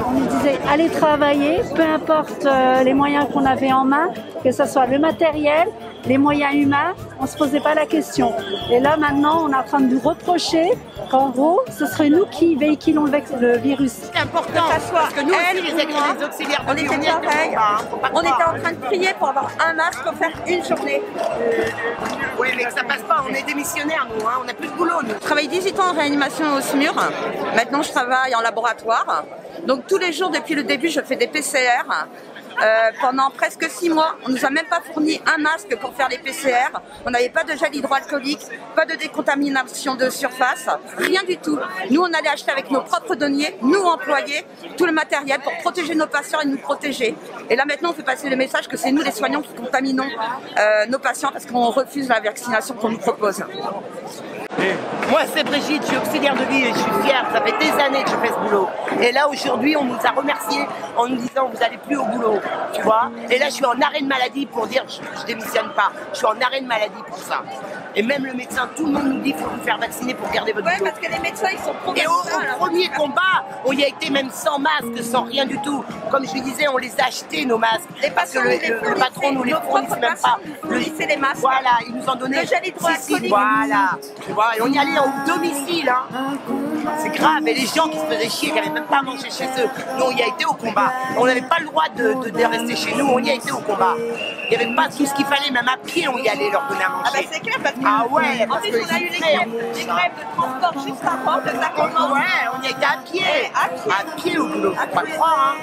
On nous disait allez travailler, peu importe les moyens qu'on avait en main, que ce soit le matériel, les moyens humains, on ne se posait pas la question. Et là maintenant, on est en train de nous reprocher qu'en gros, ce serait nous qui véhiculons le virus. C'est important, parce que nous aussi, les auxiliaires de vie, on était pareil. On était en train de prier pour avoir un masque offert une journée. Oui, mais que ça passe pas, on est démissionnaires, nous, hein. On n'a plus de boulot, nous. Je travaille 18 ans en réanimation au SMUR. Maintenant, je travaille en laboratoire. Donc, tous les jours, depuis le début, je fais des PCR. Pendant presque 6 mois, on nous a même pas fourni un masque pour faire les PCR. On n'avait pas de gel hydroalcoolique, pas de décontamination de surface, rien du tout. Nous, on allait acheter avec nos propres deniers, nous employés, tout le matériel pour protéger nos patients et nous protéger. Et là, maintenant, on fait passer le message que c'est nous, les soignants, qui contaminons nos patients parce qu'on refuse la vaccination qu'on nous propose. Moi, c'est Brigitte, je suis auxiliaire de vie et je suis fière. Ça fait des années que je fais ce boulot. Et là, aujourd'hui, on nous a remerciés en nous disant vous n'allez plus au boulot, tu vois. Et là, je suis en arrêt de maladie pour dire je démissionne pas. Je suis en arrêt de maladie pour ça. Et même le médecin, tout le monde nous dit qu'il faut vous faire vacciner pour garder votre boulot. Parce que les médecins, ils sont Et au premier combat, on y a été même sans masque, sans rien du tout. Comme je lui disais, on les a achetés, nos masques. Parce que le patron nous les fournissait même pas. Les masques. Voilà, ils nous en donnaient. Le gel hydroalcoolique. Voilà. Tu vois, et on y allait au domicile, hein. C'est grave, et les gens qui se faisaient chier, qui n'avaient même pas mangé chez eux, nous on y a été au combat. On n'avait pas le droit de rester chez nous, on y a été au combat. Il n'y avait pas tout ce qu'il fallait, même à pied on y allait leur donner à manger. Ah bah c'est clair, parce que ah ouais, en plus on a eu des grèves de transport juste avant que ça commence. Ouais, on y a été à pied. À pied au boulot, faut pas le croire, hein.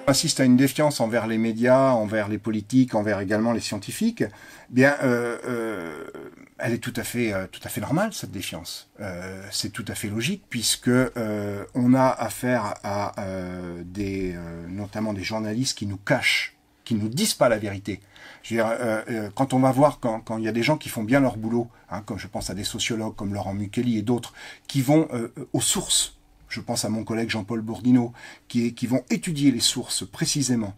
On assiste à une défiance envers les médias, envers les politiques, envers également les scientifiques. Bien, elle est tout à fait normale, cette défiance. C'est tout à fait logique puisque on a affaire à notamment des journalistes qui nous cachent, qui nous disent pas la vérité. Je veux dire, quand on va voir, quand il y a des gens qui font bien leur boulot, hein, comme je pense à des sociologues comme Laurent Mukeli et d'autres, qui vont aux sources. Je pense à mon collègue Jean-Paul Bourdineau, qui vont étudier les sources précisément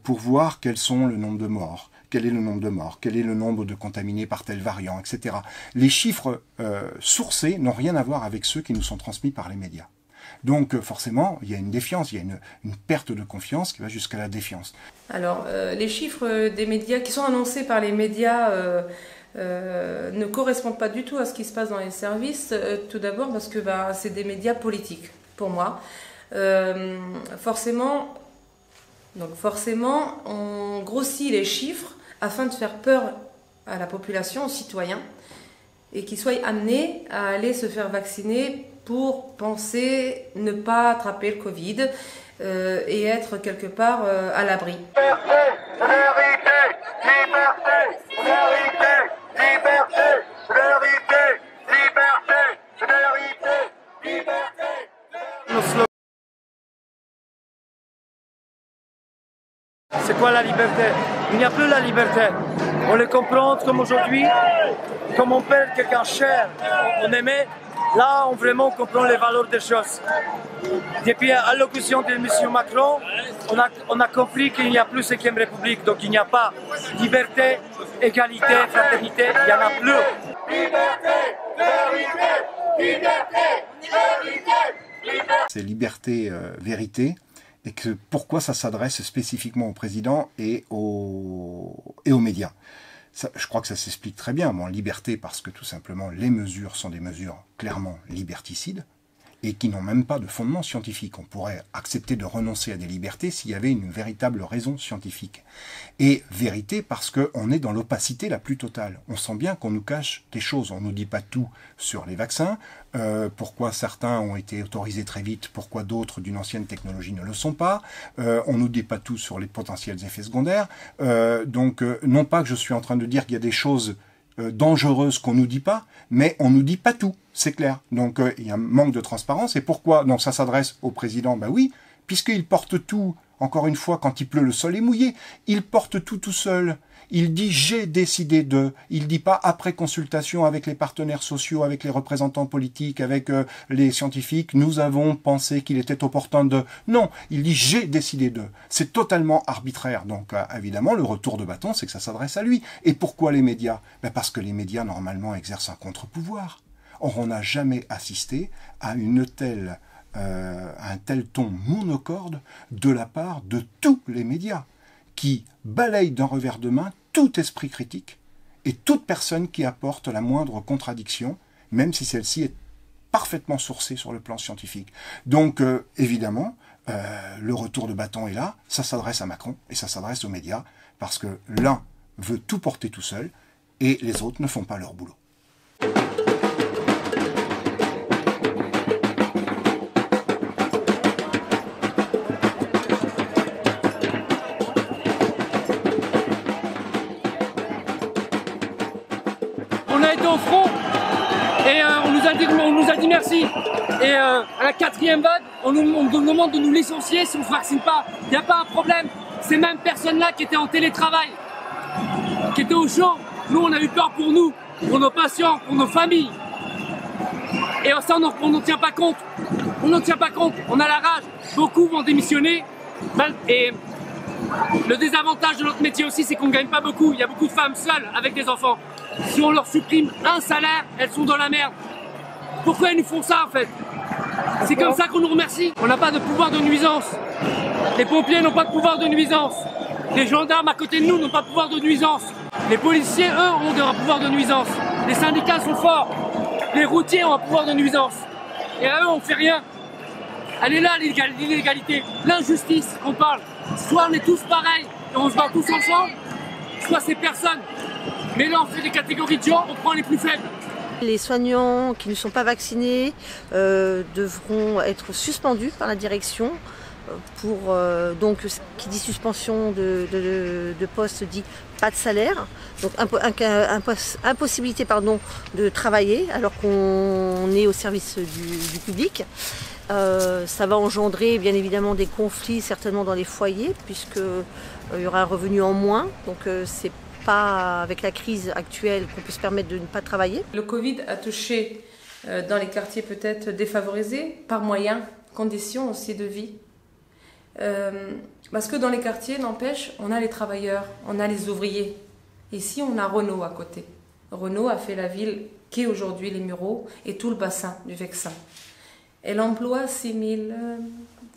pour voir quels sont le nombre de morts, quel est le nombre de morts, quel est le nombre de contaminés par tel variant, etc. Les chiffres sourcés n'ont rien à voir avec ceux qui nous sont transmis par les médias. Donc forcément, il y a une défiance, il y a une perte de confiance qui va jusqu'à la défiance. Alors, les chiffres des médias qui sont annoncés par les médias ne correspondent pas du tout à ce qui se passe dans les services. Tout d'abord parce que c'est des médias politiques, pour moi. Forcément, on grossit les chiffres afin de faire peur à la population, aux citoyens, et qu'ils soient amenés à aller se faire vacciner pour penser ne pas attraper le Covid et être quelque part à l'abri. C'est quoi la liberté? Il n'y a plus la liberté. On les comprend comme aujourd'hui, comme on perd quelqu'un cher, on aimait, là, on vraiment comprend les valeurs des choses. Depuis l'allocution de M. Macron, on a compris qu'il n'y a plus 5e République, donc il n'y a pas liberté, égalité, fraternité, il n'y en a plus. Liberté, vérité, liberté, vérité. C'est liberté, vérité, et que pourquoi ça s'adresse spécifiquement au président et aux médias. Ça, je crois que ça s'explique très bien. Bon, liberté parce que tout simplement les mesures sont des mesures clairement liberticides et qui n'ont même pas de fondement scientifique. On pourrait accepter de renoncer à des libertés s'il y avait une véritable raison scientifique. Et vérité parce qu'on est dans l'opacité la plus totale. On sent bien qu'on nous cache des choses. On ne nous dit pas tout sur les vaccins, pourquoi certains ont été autorisés très vite, pourquoi d'autres d'une ancienne technologie ne le sont pas. On ne nous dit pas tout sur les potentiels effets secondaires. Donc, non pas que je suis en train de dire qu'il y a des choses dangereuses qu'on nous dit pas, mais on nous dit pas tout, c'est clair. Donc il y a un manque de transparence. Et pourquoi? Donc ça s'adresse au président, ben oui, puisqu'il porte tout, encore une fois, quand il pleut, le sol est mouillé, il porte tout seul. Il dit « j'ai décidé de », il dit pas après consultation avec les partenaires sociaux, avec les représentants politiques, avec les scientifiques, nous avons pensé qu'il était opportun de... Non, il dit « j'ai décidé de ». C'est totalement arbitraire. Donc évidemment, le retour de bâton, c'est que ça s'adresse à lui. Et pourquoi les médias? Ben parce que les médias, normalement, exercent un contre-pouvoir. Or, on n'a jamais assisté à un tel ton monocorde de la part de tous les médias, qui balayent d'un revers de main tout esprit critique et toute personne qui apporte la moindre contradiction, même si celle-ci est parfaitement sourcée sur le plan scientifique. Donc, évidemment, le retour de bâton est là, ça s'adresse à Macron et ça s'adresse aux médias, parce que l'un veut tout porter tout seul et les autres ne font pas leur boulot. On a été au front et on nous a dit merci. Et à la 4e vague, on nous demande de nous licencier si on ne se vaccine pas. Il n'y a pas un problème. Ces mêmes personnes-là qui étaient en télétravail, qui étaient au chaud, nous on a eu peur pour nous, pour nos patients, pour nos familles. Et ça on n'en tient pas compte. On n'en tient pas compte. On a la rage. Beaucoup vont démissionner. Et le désavantage de notre métier aussi, c'est qu'on ne gagne pas beaucoup. Il y a beaucoup de femmes seules avec des enfants. Si on leur supprime un salaire, elles sont dans la merde. Pourquoi elles nous font ça en fait? C'est comme ça qu'on nous remercie. On n'a pas de pouvoir de nuisance. Les pompiers n'ont pas de pouvoir de nuisance. Les gendarmes à côté de nous n'ont pas de pouvoir de nuisance. Les policiers, eux, ont un pouvoir de nuisance. Les syndicats sont forts. Les routiers ont un pouvoir de nuisance. Et à eux, on ne fait rien. Elle est là, l'illégalité, l'injustice qu'on parle. Soit on est tous pareils et on se bat tous ensemble, soit c'est personne. Mais là, on fait des catégories de gens, on prend les plus faibles. Les soignants qui ne sont pas vaccinés devront être suspendus par la direction pour, donc, qui dit suspension de poste dit pas de salaire, donc impossibilité de travailler alors qu'on est au service du public. Ça va engendrer bien évidemment des conflits certainement dans les foyers puisqu'il y aura un revenu en moins, donc c'est pas avec la crise actuelle qu'on peut se permettre de ne pas travailler. Le Covid a touché dans les quartiers peut-être défavorisés par moyens, conditions aussi de vie. Parce que dans les quartiers, n'empêche, on a les travailleurs, on a les ouvriers. Ici, on a Renault à côté. Renault a fait la ville qu'est aujourd'hui les Mureaux et tout le bassin du Vexin. Elle emploie 6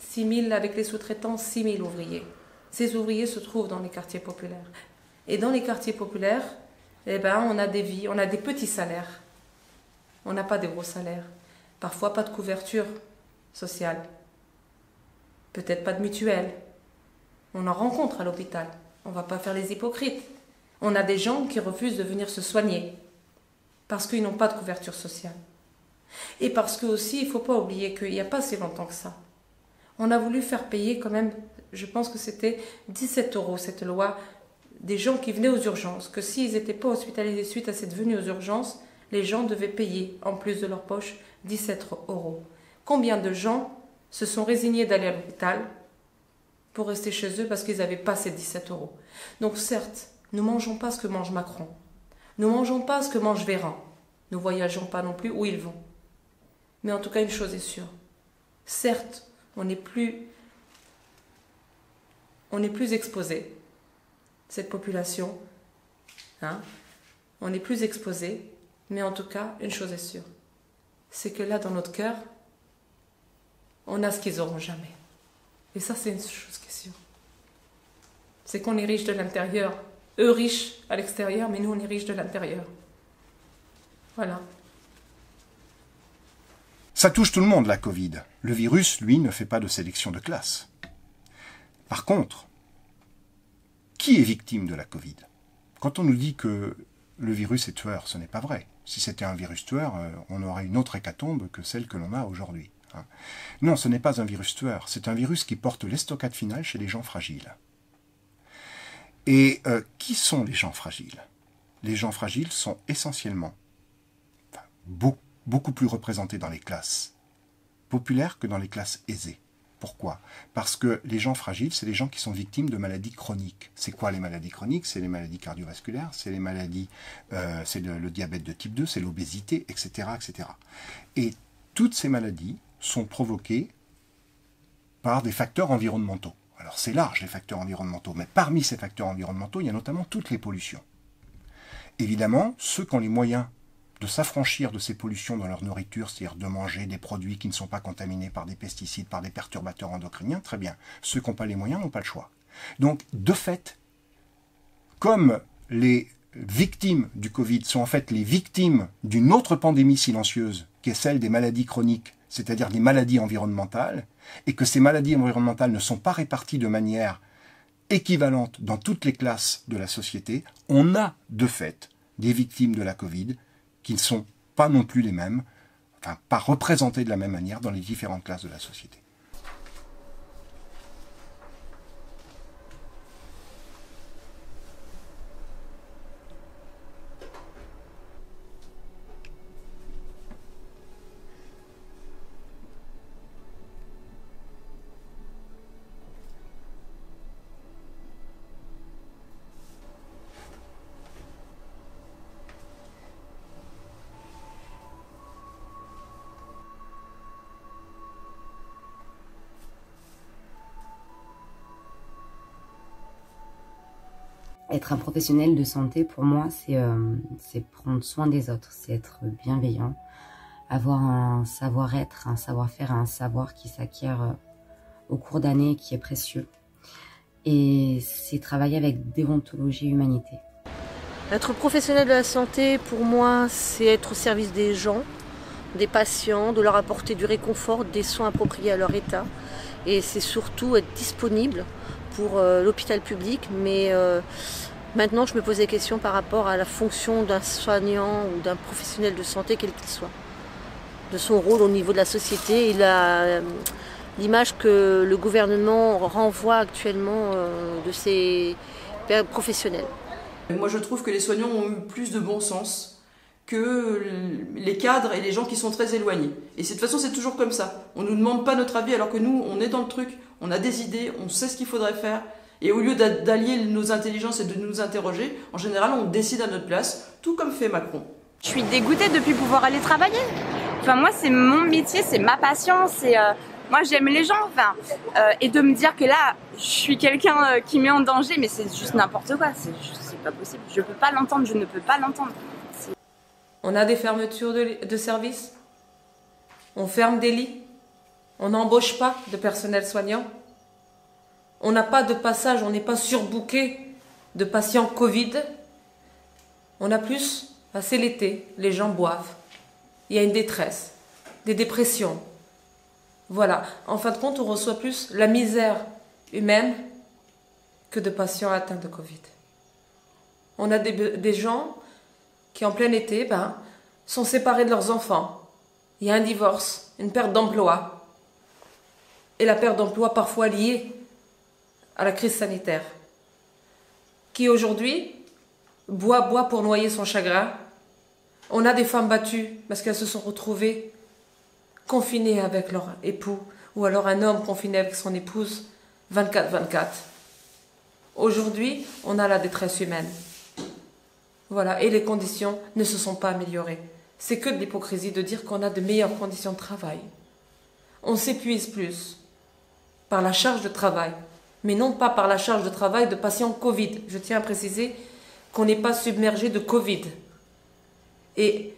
000 avec les sous-traitants, 6 000 ouvriers. Ces ouvriers se trouvent dans les quartiers populaires. Et dans les quartiers populaires, eh ben, on a des vies, on a des petits salaires. On n'a pas des gros salaires. Parfois, pas de couverture sociale. Peut-être pas de mutuelle. On en rencontre à l'hôpital. On ne va pas faire les hypocrites. On a des gens qui refusent de venir se soigner parce qu'ils n'ont pas de couverture sociale. Et parce que aussi, il ne faut pas oublier qu'il n'y a pas si longtemps que ça. On a voulu faire payer quand même, je pense que c'était 17 € cette loi, des gens qui venaient aux urgences, que s'ils n'étaient pas hospitalisés suite à cette venue aux urgences, les gens devaient payer, en plus de leur poche, 17 €. Combien de gens se sont résignés d'aller à l'hôpital pour rester chez eux parce qu'ils n'avaient pas ces 17 €? Donc certes, nous ne mangeons pas ce que mange Macron. Nous ne mangeons pas ce que mange Véran. Nous ne voyageons pas non plus où ils vont. Mais en tout cas, une chose est sûre. Certes, on n'est plus exposé, cette population, hein, on n'est plus exposé, mais en tout cas, une chose est sûre, c'est que là, dans notre cœur, on a ce qu'ils n'auront jamais. Et ça, c'est une chose qui est sûre. C'est qu'on est riche de l'intérieur. Eux riches à l'extérieur, mais nous, on est riches de l'intérieur. Voilà. Ça touche tout le monde, la Covid. Le virus, lui, ne fait pas de sélection de classe. Par contre, qui est victime de la Covid? Quand on nous dit que le virus est tueur, ce n'est pas vrai. Si c'était un virus tueur, on aurait une autre hécatombe que celle que l'on a aujourd'hui. Non, ce n'est pas un virus tueur. C'est un virus qui porte l'estocade finale chez les gens fragiles. Et qui sont les gens fragiles? Les gens fragiles sont essentiellement beaucoup plus représentés dans les classes populaires que dans les classes aisées. Pourquoi? Parce que les gens fragiles, c'est les gens qui sont victimes de maladies chroniques. C'est quoi les maladies chroniques? C'est les maladies cardiovasculaires, c'est les maladies, c'est le diabète de type 2, c'est l'obésité, etc., etc. Et toutes ces maladies sont provoquées par des facteurs environnementaux. Alors c'est large les facteurs environnementaux, mais parmi ces facteurs environnementaux, il y a notamment toutes les pollutions. Évidemment, ceux qui ont les moyens de s'affranchir de ces pollutions dans leur nourriture, c'est-à-dire de manger des produits qui ne sont pas contaminés par des pesticides, par des perturbateurs endocriniens, très bien. Ceux qui n'ont pas les moyens n'ont pas le choix. Donc, de fait, comme les victimes du Covid sont en fait les victimes d'une autre pandémie silencieuse, qui est celle des maladies chroniques, c'est-à-dire des maladies environnementales, et que ces maladies environnementales ne sont pas réparties de manière équivalente dans toutes les classes de la société, on a de fait des victimes de la Covid qui ne sont pas non plus les mêmes, enfin pas représentées de la même manière dans les différentes classes de la société. Être un professionnel de santé, pour moi, c'est prendre soin des autres, c'est être bienveillant, avoir un savoir-être, un savoir-faire, un savoir qui s'acquiert au cours d'années, qui est précieux. Et c'est travailler avec déontologie et humanité. Être professionnel de la santé, pour moi, c'est être au service des gens, des patients, de leur apporter du réconfort, des soins appropriés à leur état. Et c'est surtout être disponible pour l'hôpital public, mais maintenant je me pose des questions par rapport à la fonction d'un soignant ou d'un professionnel de santé, quel qu'il soit, de son rôle au niveau de la société et l'image que le gouvernement renvoie actuellement de ces professionnels. Moi je trouve que les soignants ont eu plus de bon sens que les cadres et les gens qui sont très éloignés. Et de toute façon c'est toujours comme ça. On ne nous demande pas notre avis alors que nous on est dans le truc, on a des idées, on sait ce qu'il faudrait faire. Et au lieu d'allier nos intelligences et de nous interroger, en général on décide à notre place, tout comme fait Macron. Je suis dégoûtée de ne plus pouvoir aller travailler. Enfin moi c'est mon métier, c'est ma passion, moi j'aime les gens. Et de me dire que là je suis quelqu'un qui met en danger, mais c'est juste n'importe quoi, c'est pas possible. Je peux pas l'entendre, je ne peux pas l'entendre. On a des fermetures de services, on ferme des lits, on n'embauche pas de personnel soignant, on n'a pas de passage, on n'est pas surbooké de patients Covid. On a plus, c'est l'été, les gens boivent, il y a une détresse, des dépressions. Voilà, en fin de compte, on reçoit plus la misère humaine que de patients atteints de Covid. On a des gens qui en plein été sont séparés de leurs enfants. Il y a un divorce, une perte d'emploi. Et la perte d'emploi parfois liée à la crise sanitaire. Qui aujourd'hui boit pour noyer son chagrin. On a des femmes battues parce qu'elles se sont retrouvées confinées avec leur époux ou alors un homme confiné avec son épouse 24/24. Aujourd'hui, on a la détresse humaine. Voilà, et les conditions ne se sont pas améliorées. c'est que de l'hypocrisie de dire qu'on a de meilleures conditions de travail. On s'épuise plus par la charge de travail, mais non pas par la charge de travail de patients Covid. Je tiens à préciser qu'on n'est pas submergé de Covid. Et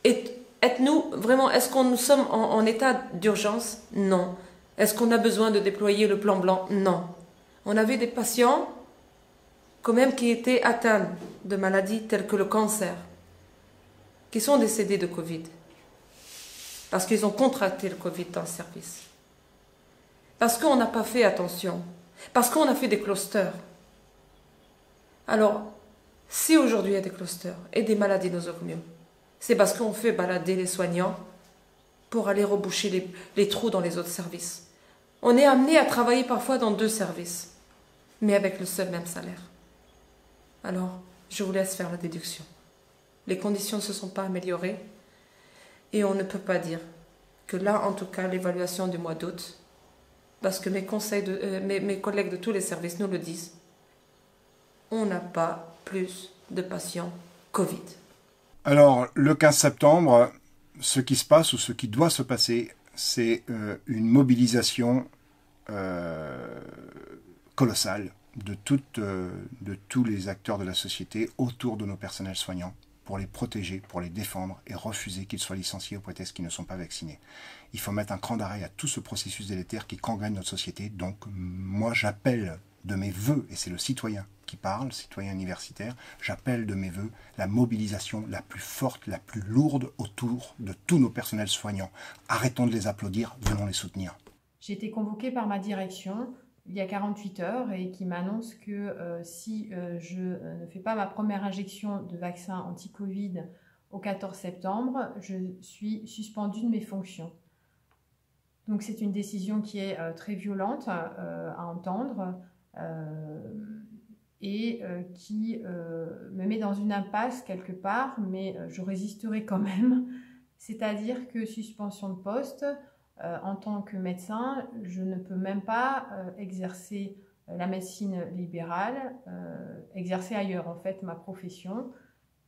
êtes-nous vraiment, est-ce qu'on nous sommes en état d'urgence? Non. Est-ce qu'on a besoin de déployer le plan blanc? Non. On avait des patients quand même qui étaient atteints de maladies telles que le cancer, qui sont décédés de Covid, parce qu'ils ont contracté le Covid dans le service, parce qu'on n'a pas fait attention, parce qu'on a fait des clusters. Alors, si aujourd'hui il y a des clusters et des maladies nosocomiales, c'est parce qu'on fait balader les soignants pour aller reboucher les trous dans les autres services. On est amené à travailler parfois dans 2 services, mais avec le seul même salaire. Alors, je vous laisse faire la déduction. Les conditions ne se sont pas améliorées et on ne peut pas dire que là, en tout cas, l'évaluation du mois d'août, parce que mes collègues de tous les services nous le disent, on n'a pas plus de patients Covid. Alors, le 15 septembre, ce qui se passe ou ce qui doit se passer, c'est une mobilisation colossale de tous les acteurs de la société autour de nos personnels soignants pour les protéger, pour les défendre et refuser qu'ils soient licenciés au prétexte qu'ils ne sont pas vaccinés. Il faut mettre un cran d'arrêt à tout ce processus délétère qui gangrène notre société. Donc, moi, j'appelle de mes vœux, et c'est le citoyen qui parle, le citoyen universitaire, j'appelle de mes vœux la mobilisation la plus forte, la plus lourde autour de tous nos personnels soignants. Arrêtons de les applaudir, venons les soutenir. J'ai été convoquée par ma direction il y a 48 heures et qui m'annonce que si je ne fais pas ma première injection de vaccin anti-Covid au 14 septembre, je suis suspendue de mes fonctions. Donc c'est une décision qui est très violente à entendre et qui me met dans une impasse quelque part, mais je résisterai quand même. C'est-à-dire que suspension de poste, en tant que médecin, je ne peux même pas exercer la médecine libérale, exercer ailleurs en fait ma profession.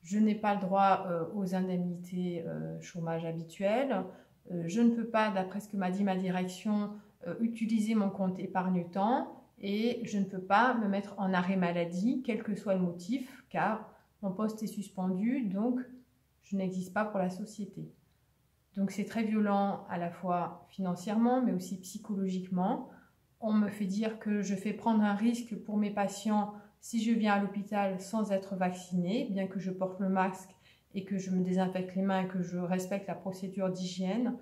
Je n'ai pas le droit aux indemnités chômage habituelles. Je ne peux pas, d'après ce que m'a dit ma direction, utiliser mon compte épargne-temps et je ne peux pas me mettre en arrêt maladie, quel que soit le motif, car mon poste est suspendu, donc je n'existe pas pour la société. Donc c'est très violent à la fois financièrement, mais aussi psychologiquement. On me fait dire que je fais prendre un risque pour mes patients si je viens à l'hôpital sans être vaccinée, bien que je porte le masque et que je me désinfecte les mains et que je respecte la procédure d'hygiène.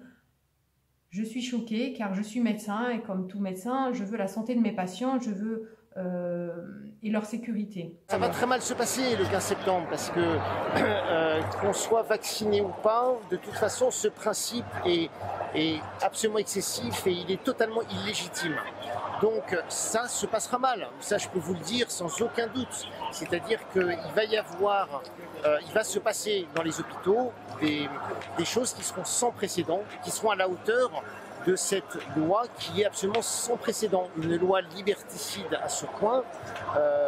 Je suis choquée car je suis médecin et comme tout médecin, je veux la santé de mes patients, je veux et leur sécurité. Ça va très mal se passer le 15 septembre parce que qu'on soit vacciné ou pas, de toute façon ce principe est absolument excessif et il est totalement illégitime. Donc ça se passera mal, ça je peux vous le dire sans aucun doute. C'est-à-dire qu'il va y avoir, il va se passer dans les hôpitaux des choses qui seront sans précédent, qui seront à la hauteur de cette loi qui est absolument sans précédent, une loi liberticide à ce point.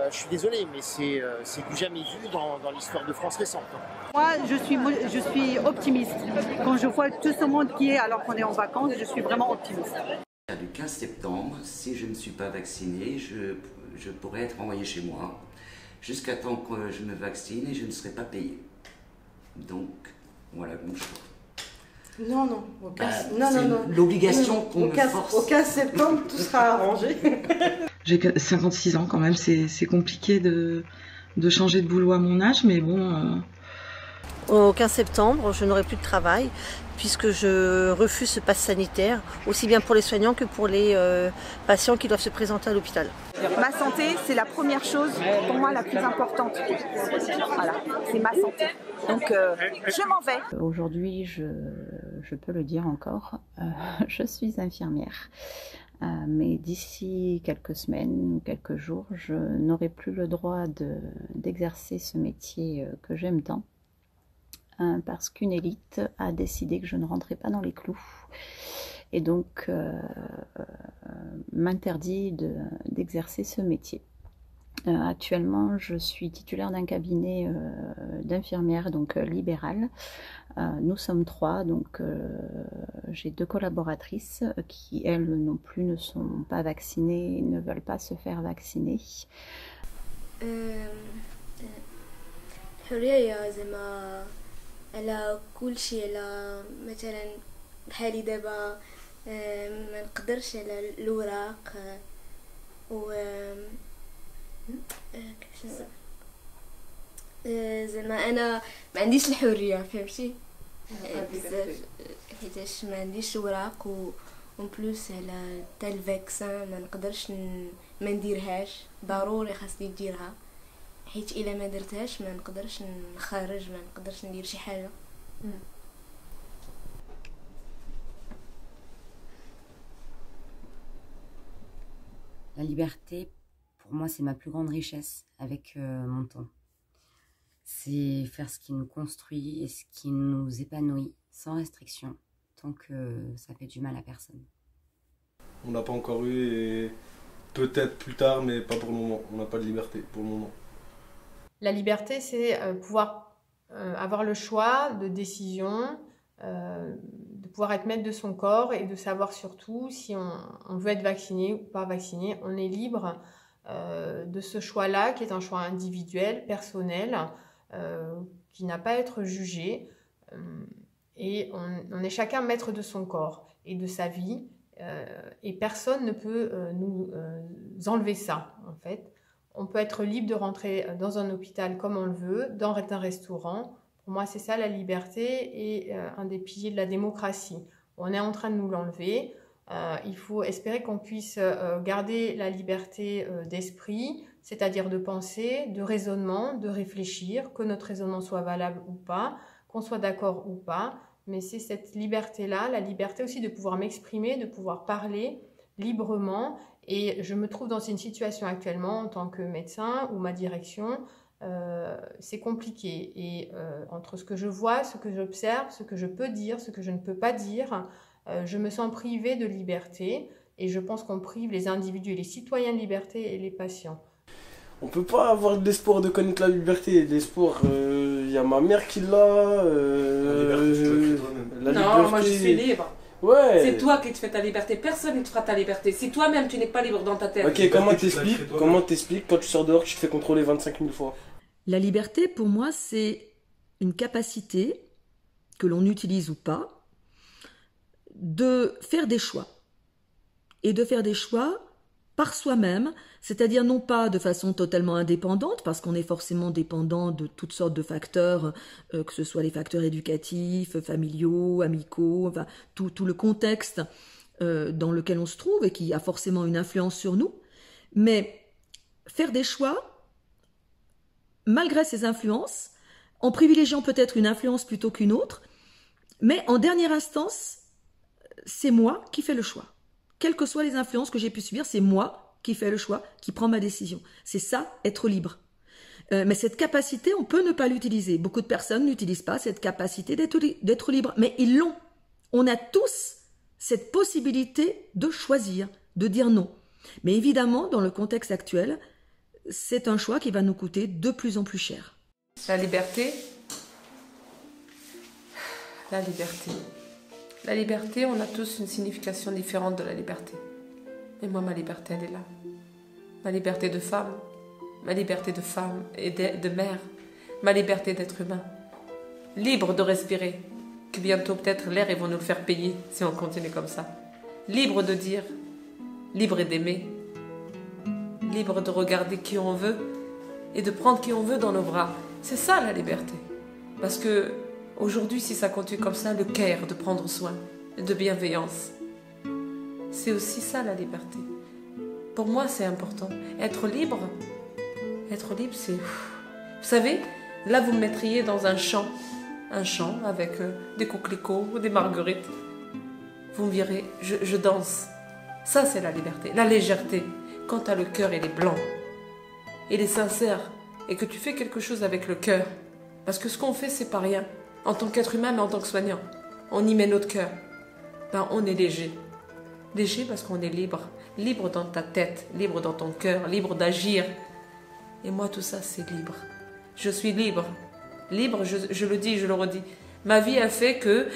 Je suis désolé, mais c'est du jamais vu dans l'histoire de France récente. Moi, je suis optimiste. Quand je vois tout ce monde qui est alors qu'on est en vacances, je suis vraiment optimiste. Le 15 septembre, si je ne suis pas vacciné, je pourrais être envoyé chez moi jusqu'à temps que je me vaccine et je ne serai pas payé. Donc, voilà mon choix. Non, non, non. L'obligation qu'on me force. Au 15 septembre, tout sera arrangé. J'ai 56 ans quand même, c'est compliqué de changer de boulot à mon âge, mais bon... Au 15 septembre, je n'aurai plus de travail puisque je refuse ce pass sanitaire, aussi bien pour les soignants que pour les patients qui doivent se présenter à l'hôpital. Ma santé, c'est la première chose pour moi la plus importante. Voilà, c'est ma santé. Donc je m'en vais. Aujourd'hui, je peux le dire encore, je suis infirmière. Mais d'ici quelques semaines ou quelques jours, je n'aurai plus le droit d'exercer ce métier que j'aime tant. Parce qu'une élite a décidé que je ne rentrais pas dans les clous et donc m'interdit d'exercer ce métier. Actuellement, je suis titulaire d'un cabinet d'infirmière, donc libéral. Nous sommes 3, donc j'ai 2 collaboratrices qui, elles non plus, ne sont pas vaccinées, ne veulent pas se faire vacciner. الحرية زعما على كل شيء، على مثلا بحالي دابا ما نقدرش على الوراق و زعما انا ما عنديش الحريه، فهمتي؟ بزاف حيتاش ما عنديش الوراق و بلوس على تاع الفاكسان ما نقدرش ما نديرهاش، ضروري خاصني نديرها، حيت الا ما درتهاش ما نقدرش نخرج، ما نقدرش ندير شي حاجه. La liberté, pour moi, c'est ma plus grande richesse avec mon temps. C'est faire ce qui nous construit et ce qui nous épanouit, sans restriction, tant que ça fait du mal à personne. On n'a pas encore eu, et peut-être plus tard, mais pas pour le moment. On n'a pas de liberté pour le moment. La liberté, c'est pouvoir avoir le choix de décision, de pouvoir être maître de son corps et de savoir surtout si on veut être vacciné ou pas vacciné. On est libre de ce choix-là, qui est un choix individuel, personnel, qui n'a pas à être jugé. Et on est chacun maître de son corps et de sa vie. Et personne ne peut nous enlever ça, en fait. On peut être libre de rentrer dans un hôpital comme on le veut, dans un restaurant. Pour moi, c'est ça la liberté et un des piliers de la démocratie. On est en train de nous l'enlever. Il faut espérer qu'on puisse garder la liberté d'esprit, c'est-à-dire de penser, de raisonnement, de réfléchir, que notre raisonnement soit valable ou pas, qu'on soit d'accord ou pas. Mais c'est cette liberté-là, la liberté aussi de pouvoir m'exprimer, de pouvoir parler librement. Et je me trouve dans une situation actuellement en tant que médecin ou ma direction, c'est compliqué. Et entre ce que je vois, ce que j'observe, ce que je peux dire, ce que je ne peux pas dire, je me sens privée de liberté. Et je pense qu'on prive les individus, les citoyens de liberté et les patients. On peut pas avoir de l'espoir de connaître la liberté. L'espoir, y a ma mère qui l'a. Non, moi je suis libre. Ouais. C'est toi qui te fais ta liberté, personne ne te fera ta liberté. Si toi-même tu n'es pas libre dans ta tête. Ok, comment t'expliques quand tu sors dehors, tu te fais contrôler 25 000 fois? La liberté, pour moi, c'est une capacité, que l'on utilise ou pas, de faire des choix. Et de faire des choix par soi-même, c'est-à-dire non pas de façon totalement indépendante, parce qu'on est forcément dépendant de toutes sortes de facteurs, que ce soit les facteurs éducatifs, familiaux, amicaux, enfin tout le contexte dans lequel on se trouve et qui a forcément une influence sur nous, mais faire des choix malgré ces influences, en privilégiant peut-être une influence plutôt qu'une autre, mais en dernière instance, c'est moi qui fais le choix. Quelles que soient les influences que j'ai pu subir, c'est moi qui fais le choix, qui prend ma décision. C'est ça, être libre. Mais cette capacité, on peut ne pas l'utiliser. Beaucoup de personnes n'utilisent pas cette capacité d'être libre, mais ils l'ont. On a tous cette possibilité de choisir, de dire non. Mais évidemment, dans le contexte actuel, c'est un choix qui va nous coûter de plus en plus cher. La liberté. La liberté. La liberté, on a tous une signification différente de la liberté. Et moi, ma liberté, elle est là. Ma liberté de femme et de mère, ma liberté d'être humain. Libre de respirer, que bientôt peut-être l'air, ils vont nous le faire payer si on continue comme ça. Libre de dire, libre d'aimer, libre de regarder qui on veut et de prendre qui on veut dans nos bras. C'est ça la liberté. Parce que aujourd'hui, si ça continue comme ça, le care de prendre soin, de bienveillance, c'est aussi ça la liberté. Pour moi, c'est important. Être libre, c'est... Vous savez, là, vous me mettriez dans un champ avec des coquelicots ou des marguerites. Vous me verrez, je danse. Ça, c'est la liberté, la légèreté. Quand t'as le cœur, il est blanc, il est sincère, et que tu fais quelque chose avec le cœur. Parce que ce qu'on fait, c'est pas rien. En tant qu'être humain, mais en tant que soignant, on y met notre cœur. Ben, on est léger. Léger parce qu'on est libre. Libre dans ta tête, libre dans ton cœur, libre d'agir. Et moi, tout ça, c'est libre. Je suis libre. Libre, je le dis, je le redis. Ma vie a fait que,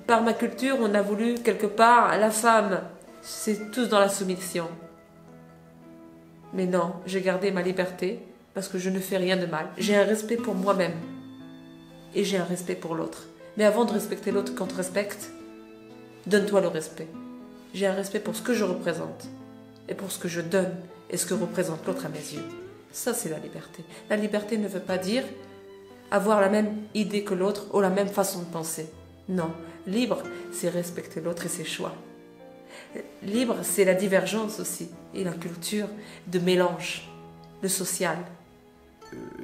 par ma culture, on a voulu, quelque part, la femme, c'est tous dans la soumission. Mais non, j'ai gardé ma liberté parce que je ne fais rien de mal. J'ai un respect pour moi-même. Et j'ai un respect pour l'autre. Mais avant de respecter l'autre qu'on te respecte, donne-toi le respect. J'ai un respect pour ce que je représente. Et pour ce que je donne. Et ce que représente l'autre à mes yeux. Ça, c'est la liberté. La liberté ne veut pas dire avoir la même idée que l'autre ou la même façon de penser. Non. Libre, c'est respecter l'autre et ses choix. Libre, c'est la divergence aussi. Et la culture de mélange. Le social.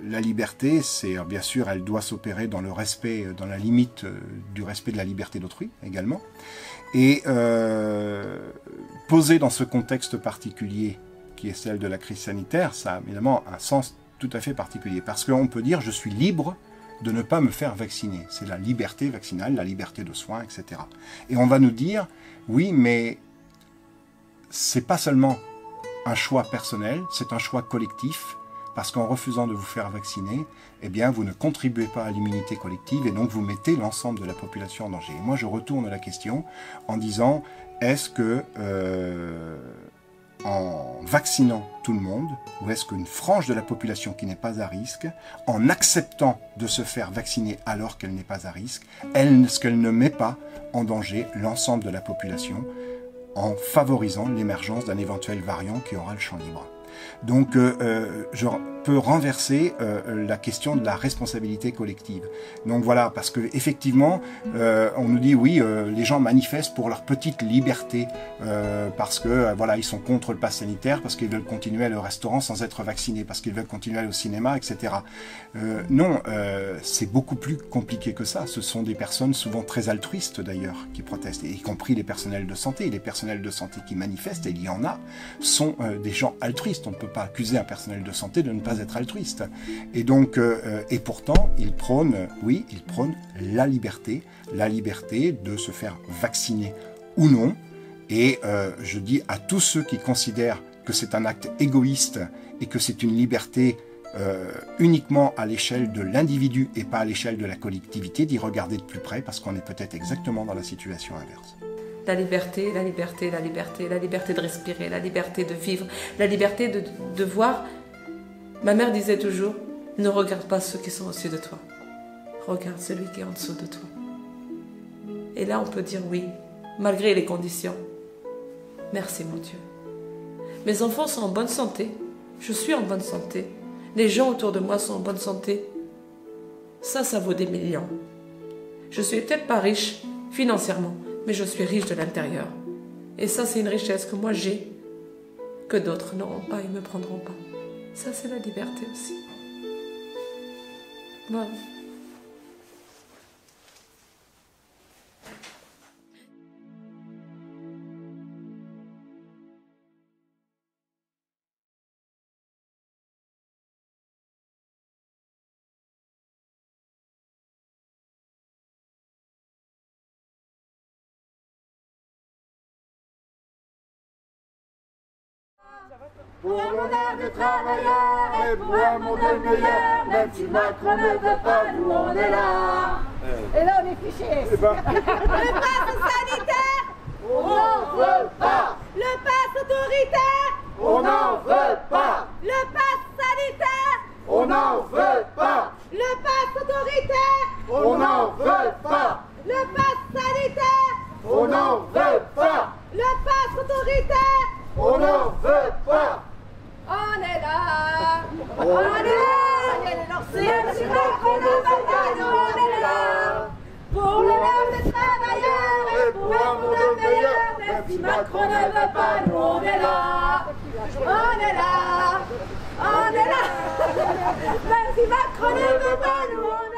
La liberté, c'est bien sûr, elle doit s'opérer dans le respect, dans la limite du respect de la liberté d'autrui également. Et posé dans ce contexte particulier qui est celle de la crise sanitaire, ça a évidemment un sens tout à fait particulier. Parce qu'on peut dire, je suis libre de ne pas me faire vacciner. C'est la liberté vaccinale, la liberté de soins, etc. Et on va nous dire, oui, mais c'est pas seulement un choix personnel, c'est un choix collectif, parce qu'en refusant de vous faire vacciner, eh bien, vous ne contribuez pas à l'immunité collective et donc vous mettez l'ensemble de la population en danger. Et moi, je retourne la question en disant, est-ce que en vaccinant tout le monde, ou est-ce qu'une frange de la population qui n'est pas à risque, en acceptant de se faire vacciner alors qu'elle n'est pas à risque, est-ce qu'elle ne met pas en danger l'ensemble de la population en favorisant l'émergence d'un éventuel variant qui aura le champ libre? Donc, je peux renverser la question de la responsabilité collective. Donc voilà, parce que effectivement, on nous dit oui, les gens manifestent pour leur petite liberté, parce que voilà, ils sont contre le pass sanitaire, parce qu'ils veulent continuer à aller au restaurant sans être vaccinés, parce qu'ils veulent continuer à aller au cinéma, etc. Non, c'est beaucoup plus compliqué que ça. Ce sont des personnes souvent très altruistes d'ailleurs qui protestent, y compris les personnels de santé. Les personnels de santé qui manifestent, et il y en a, sont des gens altruistes. On ne peut pas accuser un personnel de santé de ne pas être altruiste. Et donc, et pourtant, ils prônent, oui, ils prônent la liberté de se faire vacciner ou non. Et je dis à tous ceux qui considèrent que c'est un acte égoïste et que c'est une liberté uniquement à l'échelle de l'individu et pas à l'échelle de la collectivité, d'y regarder de plus près parce qu'on est peut-être exactement dans la situation inverse. La liberté, la liberté, la liberté, la liberté de respirer, la liberté de vivre, la liberté de voir. Ma mère disait toujours, ne regarde pas ceux qui sont au-dessus de toi, regarde celui qui est en dessous de toi. Et là on peut dire oui, malgré les conditions. Merci mon Dieu. Mes enfants sont en bonne santé, je suis en bonne santé, les gens autour de moi sont en bonne santé. Ça vaut des millions. Je suis peut-être pas riche financièrement, mais je suis riche de l'intérieur. Et ça, c'est une richesse que moi j'ai, que d'autres n'auront pas et ne me prendront pas. Ça, c'est la liberté aussi. Voilà. Pour l'honneur des travailleurs et pour un monde meilleur, même si Macron ne veut pas, nous on est là. Et là on est fichés. Le pass sanitaire, on n'en veut pas. Le pass autoritaire, on n'en veut pas. Le pass sanitaire, on n'en veut pas. Le pass autoritaire, on n'en veut pas. Le pass sanitaire, on n'en veut pas. Le pass autoritaire, on n'en veut pas. On est là. On est là. Même si Macron ne veut pas, nous on est là. Pour l'honneur des travailleurs et pour un monde meilleur. Même si Macron ne veut pas, nous on est là. On est là. On est là. Même si Macron ne veut pas, nous on est là.